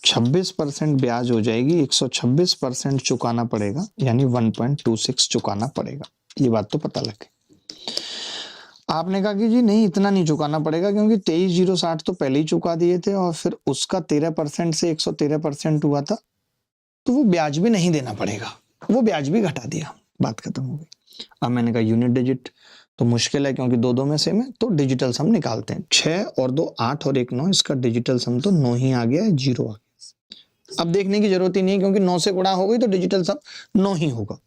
A: 26% ब्याज हो जाएगी, 126% चुकाना पड़ेगा, यानी 1.26 चुकाना पड़ेगा। ये बात तो पता लगे। आपने कहा कि जी नहीं, इतना नहीं चुकाना पड़ेगा, क्योंकि 23,060 तो पहले ही चुका दिए थे, और फिर उसका 13% से 113% हुआ था, तो वो ब्याज भी नहीं देना पड़ेगा, वो ब्याज भी घटा दिया, बात खत्म हो गई। अब मैंने कहा यूनिट डिजिट तो मुश्किल है, क्योंकि 2 में सेम है, तो डिजिटल सम निकालते हैं। 6 और 2 8 और 1 9, इसका डिजिटल सम तो 9 ही आ गया है, 0 आ गया। अब देखने की जरूरत ही नहीं, क्योंकि 9 से गुणा हो गई तो डिजिटल सम 9 ही होगा।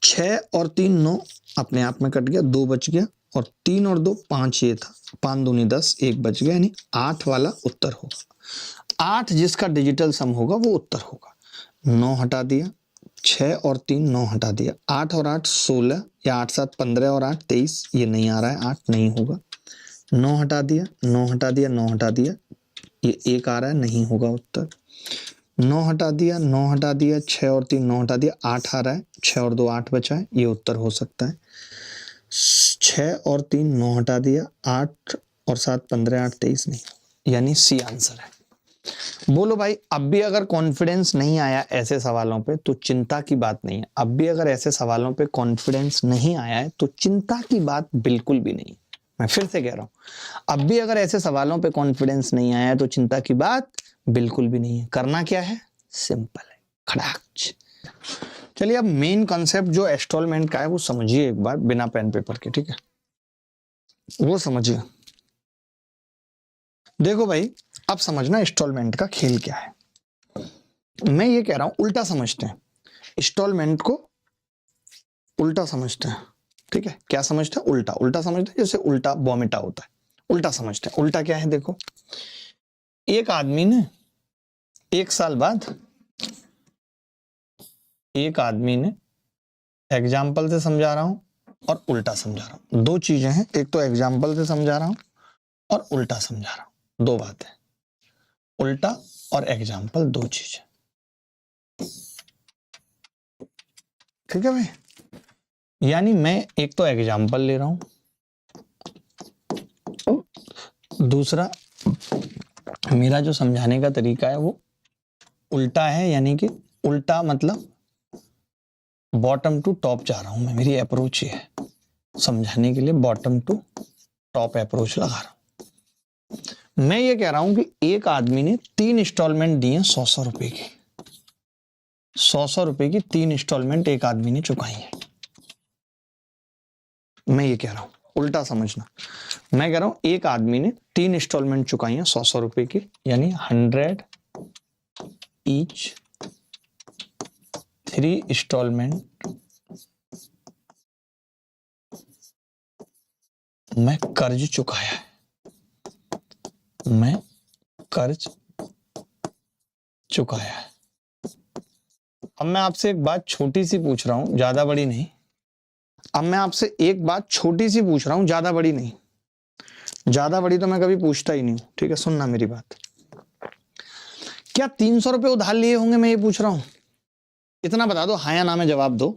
A: 6 और 3 9 अपने आप में कट गया, 2 बच गया, और 3 और 2 5, ये था, 5 दूनी 10, 1 बच गया, यानी 8 वाला उत्तर होगा। 8 जिसका डिजिटल सम होगा वो उत्तर होगा। 9 हटा दिया, 6 और 3 9 हटा दिया, 8 और 8 16, या 8 7 15 और 8 23, ये नहीं आ रहा है, 8 नहीं होगा। 9 हटा दिया, 9 हटा दिया, 9 हटा दिया, ये 1 आ रहा है, नहीं होगा उत्तर। 9 हटा दिया, 9 हटा दिया, 6 और 3 9 हटा दिया, 8 आ रहा है, 6 और 2 8 बचा है, ये उत्तर हो सकता है। 6 और 3 9 हटा दिया, 8 और 7 15 8 23 नहीं, यानी सी आंसर है। बोलो भाई, अब भी अगर कॉन्फिडेंस नहीं आया ऐसे सवालों पे तो चिंता की बात नहीं है। अब भी अगर ऐसे सवालों पे कॉन्फिडेंस नहीं आया है तो चिंता की बात बिल्कुल भी नहीं। मैं फिर से कह रहा हूं, अब भी अगर ऐसे सवालों पे कॉन्फिडेंस नहीं आया है तो चिंता की बात बिल्कुल भी नहीं है। करना क्या है, सिंपल है, खड़ाक। चलिए, अब मेन कॉन्सेप्ट जो इंस्टॉलमेंट का है वो समझिए एक बार, बिना पेन पेपर के, ठीक है, वो समझिए। देखो भाई, अब समझना इंस्टॉलमेंट का खेल क्या है। मैं ये कह रहा हूं उल्टा समझते हैं, इंस्टॉलमेंट को उल्टा समझते हैं, ठीक है। क्या समझते हैं, उल्टा। उल्टा समझते हैं जैसे उल्टा बॉमिटा होता है, उल्टा समझते हैं। उल्टा क्या है, देखो, एक आदमी ने 1 साल बाद, एक आदमी ने, एग्जाम्पल से समझा रहा हूं और उल्टा समझा रहा हूं, 2 चीजें हैं। एक तो एग्जाम्पल से समझा रहा हूं और उल्टा समझा रहा हूं, 2 बातें, उल्टा और एग्जाम्पल, 2 चीजें, ठीक है भाई। यानी मैं एक तो एग्जाम्पल ले रहा हूं, दूसरा मेरा जो समझाने का तरीका है वो उल्टा है, यानी कि उल्टा मतलब बॉटम टू टॉप जा रहा हूं मैं, मेरी अप्रोच ये है समझाने के लिए, बॉटम टू टॉप अप्रोच लगा रहा हूं। मैं ये कह रहा हूं कि एक आदमी ने 3 इंस्टॉलमेंट दिए 100 रुपए की, 100 रुपए की 3 इंस्टॉलमेंट एक आदमी ने चुकाई है। मैं ये कह रहा हूं, उल्टा समझना। मैं कह रहा हूं एक आदमी ने 3 इंस्टॉलमेंट चुकाई है 100 रुपए की, यानी 100 ईच, 3 इंस्टॉलमेंट मैं कर्ज चुकाया है, मैं कर्ज चुकाया है। अब मैं आपसे एक बात छोटी सी पूछ रहा हूं, ज्यादा बड़ी नहीं। अब मैं आपसे एक बात छोटी सी पूछ रहा हूं, ज्यादा बड़ी नहीं, ज्यादा बड़ी तो मैं कभी पूछता ही नहीं हूं, ठीक है। सुनना मेरी बात, क्या 300 रुपए उधार लिए होंगे, मैं ये पूछ रहा हूं, इतना बता दो, हाँ या ना में जवाब दो।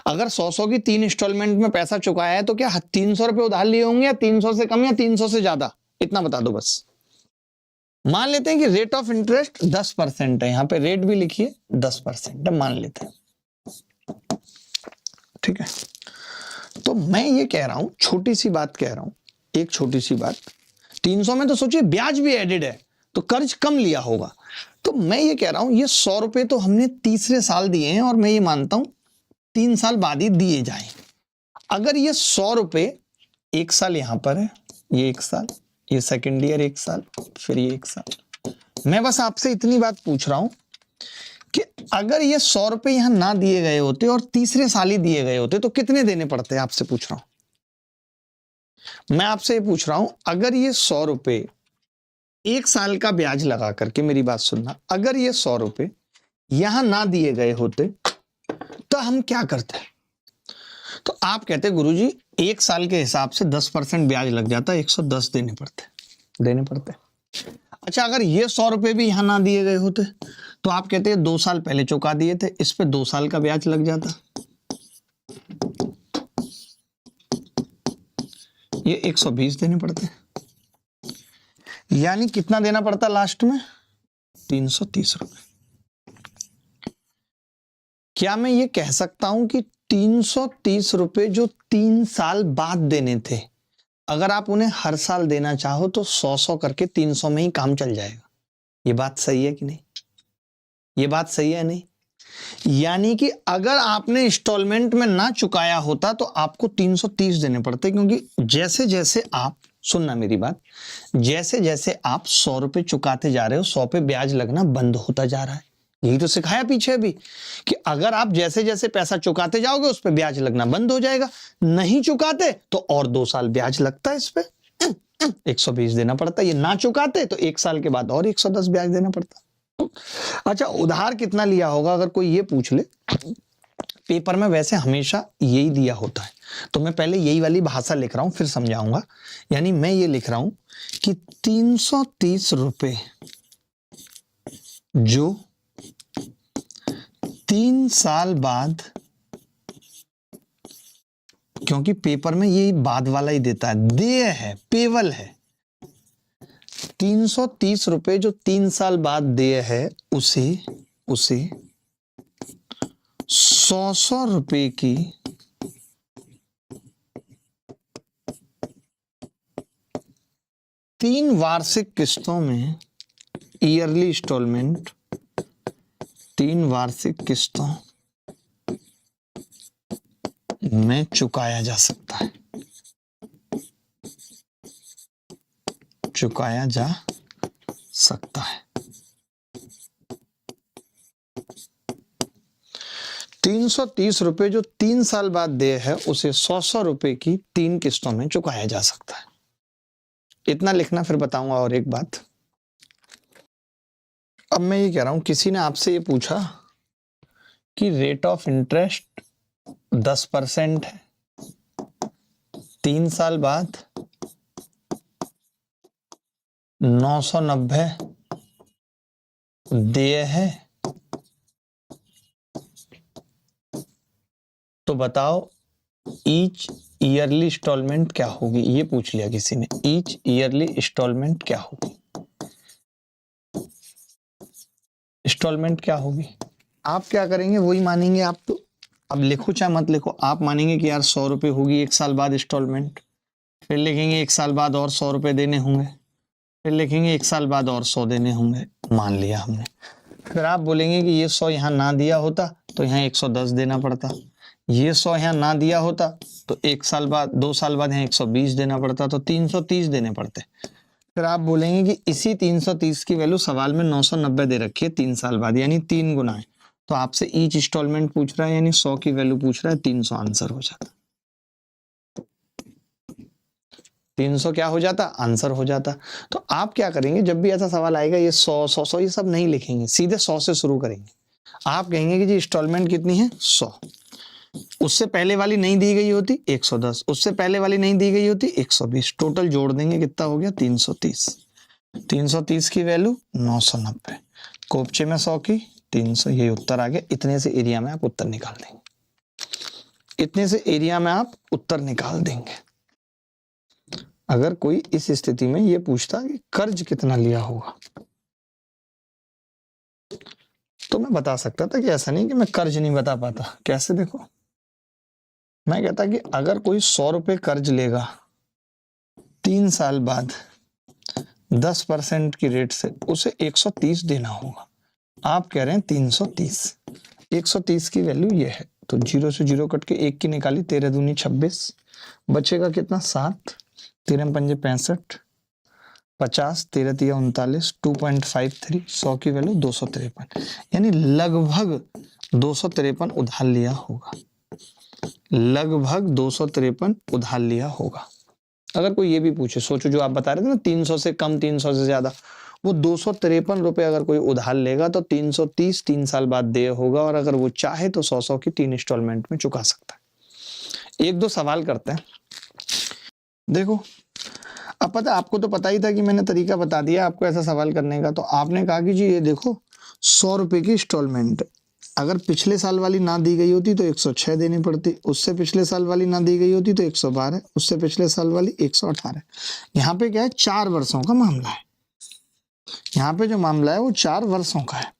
A: अगर 100 की 3 इंस्टॉलमेंट में पैसा चुकाया है तो क्या 300 रुपए उधार लिए होंगे, या 300 से कम, या 300 से ज्यादा, इतना बता दो बस। मान लेते हैं कि रेट ऑफ इंटरेस्ट 10% है, यहां पे रेट भी लिखिए 10% है, मान लेते हैं, ठीक है। तो मैं ये कह रहा हूं, छोटी सी बात कह रहा हूं, एक छोटी सी बात, 300 में तो सोचिए ब्याज भी एडेड है, तो कर्ज कम लिया होगा। तो मैं ये कह रहा हूं ये 100 रुपए तो हमने तीसरे साल दिए हैं, और मैं ये मानता हूं 3 साल बाद ही दिए जाएं। अगर ये 100 रुपए 1 साल यहां पर है, ये 1 साल, ये सेकेंड ईयर 1 साल, फिर ये 1 साल। मैं बस आपसे इतनी बात पूछ रहा हूं कि अगर ये 100 रुपए यहां ना दिए गए होते और तीसरे साल ही दिए गए होते तो कितने देने पड़ते? आपसे पूछ रहा हूं, मैं आपसे ये पूछ रहा हूं, अगर ये 100 रुपए 1 साल का ब्याज लगा करके, मेरी बात सुनना, अगर ये 100 रुपए यहां ना दिए गए होते तो हम क्या करते? तो आप कहते गुरुजी 1 साल के हिसाब से 10% ब्याज लग जाता, 110 देने पड़ते। अच्छा, अगर ये 100 रुपए भी यहां ना दिए गए होते तो आप कहते 2 साल पहले चुका दिए थे, इस पे 2 साल का ब्याज लग जाता, ये 120 देने पड़ते। यानी कितना देना पड़ता लास्ट में? 330 रुपए। क्या मैं ये कह सकता हूं कि 330 रुपए जो 3 साल बाद देने थे, अगर आप उन्हें हर साल देना चाहो तो 100 करके 300 में ही काम चल जाएगा? ये बात सही है कि नहीं? ये बात सही है नहीं? यानी कि अगर आपने इंस्टॉलमेंट में ना चुकाया होता तो आपको 330 देने पड़ते, क्योंकि जैसे जैसे आप, सुनना मेरी बात, जैसे जैसे आप 100 रुपए चुकाते जा रहे हो 100 पे ब्याज लगना बंद होता जा रहा है। यही तो सिखाया पीछे भी कि अगर आप जैसे जैसे पैसा चुकाते जाओगे उस पे ब्याज लगना बंद हो जाएगा। नहीं चुकाते तो और 2 साल ब्याज लगता है, इस पे 120 देना पड़ता। ये ना चुकाते तो 1 साल के बाद और 110 ब्याज देना पड़ता। अच्छा, उधार कितना लिया होगा अगर कोई ये पूछ ले, पेपर में वैसे हमेशा यही दिया होता है, तो मैं पहले यही वाली भाषा लिख रहा हूं फिर समझाऊंगा। यानी मैं ये लिख रहा हूं कि 330 रुपए जो 3 साल बाद, क्योंकि पेपर में ये बाद वाला ही देता है, देय है, पेवल है, 330 रुपए जो 3 साल बाद देय है उसे 100 रुपए की 3 वार्षिक किस्तों में, ईयरली इंस्टॉलमेंट, 3 वार्षिक किस्तों में चुकाया जा सकता है, चुकाया जा सकता है। 330 रुपए जो 3 साल बाद देय है उसे 100 रुपए की 3 किस्तों में चुकाया जा सकता है। इतना लिखना, फिर बताऊंगा और एक बात। अब मैं ये कह रहा हूं, किसी ने आपसे ये पूछा कि रेट ऑफ इंटरेस्ट 10% है, 3 साल बाद 990 देय है, तो बताओ ईच ईयरली इंस्टॉलमेंट क्या होगी? ये पूछ लिया किसी ने, ईच ईयरली इंस्टॉलमेंट क्या होगी? इंस्टॉलमेंट क्या होगी? आप क्या करेंगे वही मानेंगे आप। तो अब लिखो चाहे मत लिखो, आप मानेंगे कि यार 100 रुपए होगी 1 साल बाद इंस्टॉलमेंट, फिर लिखेंगे 1 साल बाद और 100 रुपए देने होंगे, फिर लिखेंगे 1 साल बाद और 100 देने होंगे, मान लिया हमने। फिर आप बोलेंगे कि ये 100 यहाँ ना दिया होता तो यहाँ 110 देना पड़ता, ये 100 यहाँ ना दिया होता तो 1 साल बाद 2 साल बाद यहाँ 120 देना पड़ता, तो 330 देने पड़ते। फिर आप बोलेंगे कि इसी 330 की वैल्यू सवाल में 990 दे रखी है 3 साल बाद, यानी 3 गुना है, तो आपसे ईच इंस्टॉलमेंट पूछ रहा है, यानी 100 की वैल्यू पूछ रहा है, 300 आंसर हो जाता। 300 क्या हो जाता? आंसर हो जाता। तो आप क्या करेंगे, जब भी ऐसा सवाल आएगा ये 100 ये सब नहीं लिखेंगे, सीधे 100 से शुरू करेंगे। आप कहेंगे कि जी इंस्टॉलमेंट कितनी है? 100, उससे पहले वाली नहीं दी गई होती 110, उससे पहले वाली नहीं दी गई होती 120, टोटल जोड़ देंगे, कितना हो गया? 330। 330 की वैल्यू 990, कोपचे में 100 की 300, ये उत्तर आ गया। इतने से एरिया में आप उत्तर निकाल देंगे, इतने से एरिया में आप उत्तर निकाल देंगे। अगर कोई इस स्थिति में ये पूछता कि कर्ज कितना लिया होगा, तो मैं बता सकता था कि ऐसा नहीं कि मैं कर्ज नहीं बता पाता। कैसे? देखो, मैं कहता कि अगर कोई 100 रुपए कर्ज लेगा 3 साल बाद 10% की रेट से, उसे 130 देना होगा। आप कह रहे हैं 330, 130 की वैल्यू ये है, तो 0 से 0 कट के 1 की निकाली, 13 दूनी 26, बचेगा कितना? 7, 13 पंजे 65, 50, 13 तिया 39, 2.53, 100 की वैल्यू 253, यानी लगभग 253 उधार लिया होगा, लगभग 253 उधार लिया होगा। अगर कोई ये भी पूछे, सोचो जो आप बता रहे थे ना 300 से कम 300 से ज्यादा, वो 253 रुपए अगर कोई उधार लेगा तो 330 3 साल बाद देय होगा, और अगर वो चाहे तो 100 की 3 इंस्टॉलमेंट में चुका सकता है। एक दो सवाल करते हैं, देखो अब पता, आपको तो पता ही था कि मैंने तरीका बता दिया आपको ऐसा सवाल करने का। तो आपने कहा कि जी ये देखो 100 रुपए की इंस्टॉलमेंट, अगर पिछले साल वाली ना दी गई होती तो 106 देनी पड़ती, उससे पिछले साल वाली ना दी गई होती तो 112, उससे पिछले साल वाली 118। यहाँ पे क्या है, 4 वर्षों का मामला है, यहाँ पे जो मामला है वो 4 वर्षों का है,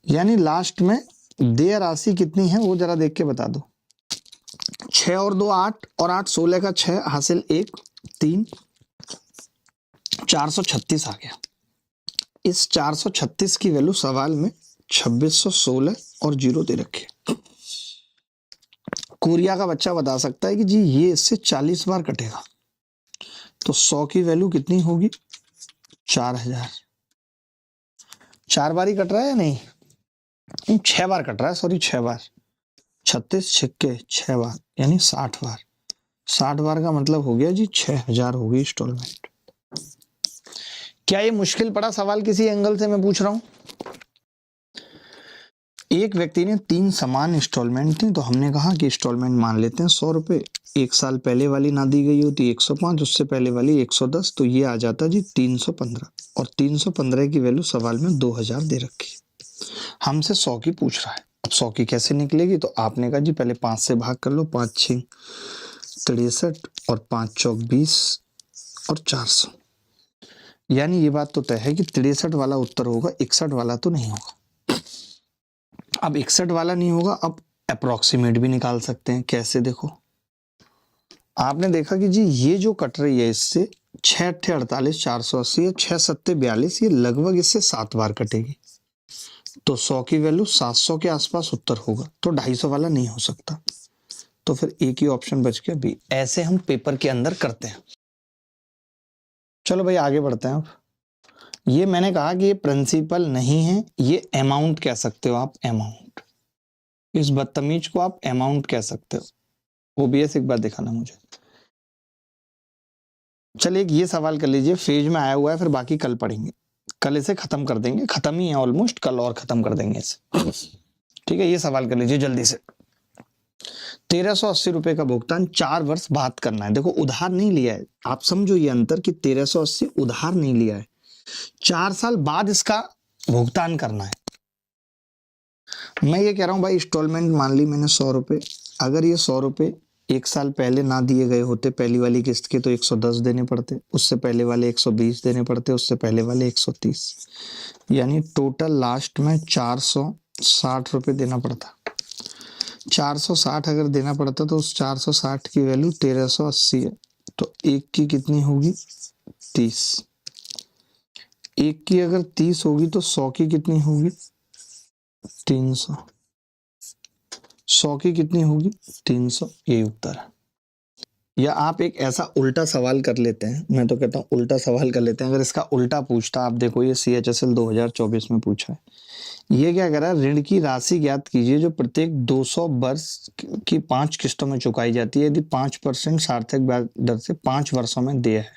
A: यानी लास्ट में देय राशि कितनी है वो जरा देख के बता दो। 6 और 2 8, और 8 16 का 6 हासिल 1 3, 436 आ गया। इस 436 की वैल्यू सवाल में 2616 और 0 दे रखे। कोरिया का बच्चा बता सकता है कि जी ये इससे 40 बार कटेगा, तो 100 की वैल्यू कितनी होगी, 4000। 4 बार ही कट रहा है या नहीं, 6 बार कट रहा है, सॉरी 6 बार, 36 छिक्के 6 बार, यानी 60 बार। 60 बार का मतलब हो गया जी 6000 होगी इंस्टॉलमेंट। क्या ये मुश्किल पड़ा सवाल किसी एंगल से, मैं पूछ रहा हूं। एक व्यक्ति ने 3 समान इंस्टॉलमेंट थी, तो हमने कहा कि इंस्टॉलमेंट मान लेते हैं 100 रुपए, एक साल पहले वाली ना दी गई होती 105, उससे पहले वाली 110, तो ये आ जाता जी 315, और 315 की वैल्यू सवाल में 2000 दे रखी। हमसे 100 की पूछ रहा है। अब 100 की कैसे निकलेगी, तो आपने कहा जी पहले 5 से भाग कर लो, 5 6 63, और 5 चौक 20, और 400, यानी ये बात तो तय है कि 63 वाला उत्तर होगा, 61 वाला तो नहीं होगा। अब 61 वाला नहीं होगा, अब अप्रोक्सीमेट भी निकाल सकते हैं। कैसे, देखो आपने देखा कि जी ये जो कट रही है इससे 6 8 48 480 या 6 7 42, ये लगभग इससे 7 बार कटेगी, तो 100 की वैल्यू 700 के आसपास उत्तर होगा, तो 250 वाला नहीं हो सकता। तो फिर एक ही ऑप्शन बच गया बी। ऐसे हम पेपर के अंदर करते हैं। चलो भाई आगे बढ़ते हैं। अब ये मैंने कहा कि ये प्रिंसिपल नहीं है, ये अमाउंट कह सकते हो आप, अमाउंट। इस बदतमीज को आप अमाउंट कह सकते हो। ओबीएस एक बार दिखाना मुझे। चलिए एक ये सवाल कर लीजिए, फेज में आया हुआ है, फिर बाकी कल पढ़ेंगे, कल इसे खत्म कर देंगे, खत्म ही है ऑलमोस्ट, कल और खत्म कर देंगे इसे, ठीक है। ये सवाल कर लीजिए जल्दी से। 1380 रुपए का भुगतान 4 वर्ष बाद करना है। देखो उधार नहीं लिया है, आप समझो ये अंतर कि 1380 उधार नहीं लिया है, 4 साल बाद इसका भुगतान करना है। मैं ये कह रहा हूं भाई, इंस्टॉलमेंट मान ली मैंने 100 रुपए, अगर ये 100 रुपए 1 साल पहले ना दिए गए होते पहली वाली किस्त के, तो 110 देने पड़ते, उससे पहले वाले 120 देने पड़ते, उससे पहले वाले 130, यानी टोटल लास्ट में 460 रुपए देना पड़ता। 460 अगर देना पड़ता तो उस 460 की वैल्यू 1380 है, तो एक की कितनी होगी, 30। एक की अगर 30 होगी तो 100 की कितनी होगी, 300। 100 की कितनी होगी, 300। यही उत्तर है। या आप एक ऐसा उल्टा सवाल कर लेते हैं, मैं तो कहता हूं उल्टा सवाल कर लेते हैं। अगर इसका उल्टा पूछता, आप देखो ये CHSL 2024 में पूछा है। ये क्या कह रहा है, ऋण की राशि ज्ञात कीजिए जो प्रत्येक 200 वर्ष की 5 किस्तों में चुकाई जाती है, यदि 5% सार्थक ब्याज दर से 5 वर्षों में देय है।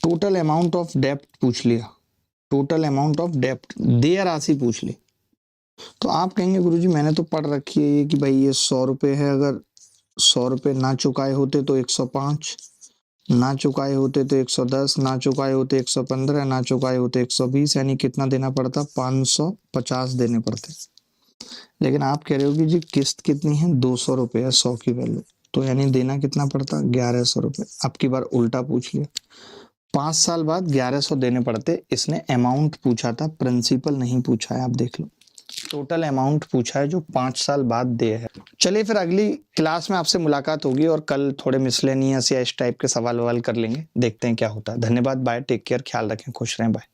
A: टोटल अमाउंट ऑफ डेप्ट पूछ लिया, टोटल अमाउंट ऑफ डेप्ट, देय राशि पूछ ली, तो आप कहेंगे गुरुजी मैंने तो पढ़ रखी है ये कि भाई ये 100 रुपए है, अगर 100 रुपए ना चुकाए होते तो 105, ना चुकाए होते तो 110, ना चुकाए होते 115, ना चुकाए होते 120, यानी कितना देना पड़ता, 550 देने पड़ते। लेकिन आप कह रहे हो कि जी किस्त कितनी है, 200 रुपए है 100 की वैल्यू, तो यानी देना कितना पड़ता, 1100 रुपए। अब की बार उल्टा पूछ लिया, 5 साल बाद 1100 देने पड़ते। इसने अमाउंट पूछा था, प्रिंसिपल नहीं पूछा है। आप देख लो, टोटल अमाउंट पूछा है जो 5 साल बाद दे है। चलिए फिर अगली क्लास में आपसे मुलाकात होगी, और कल थोड़े मिसलेनियस या इस टाइप के सवाल कर लेंगे, देखते हैं क्या होता है। धन्यवाद, बाय, टेक केयर, ख्याल रखें, खुश रहें, बाय।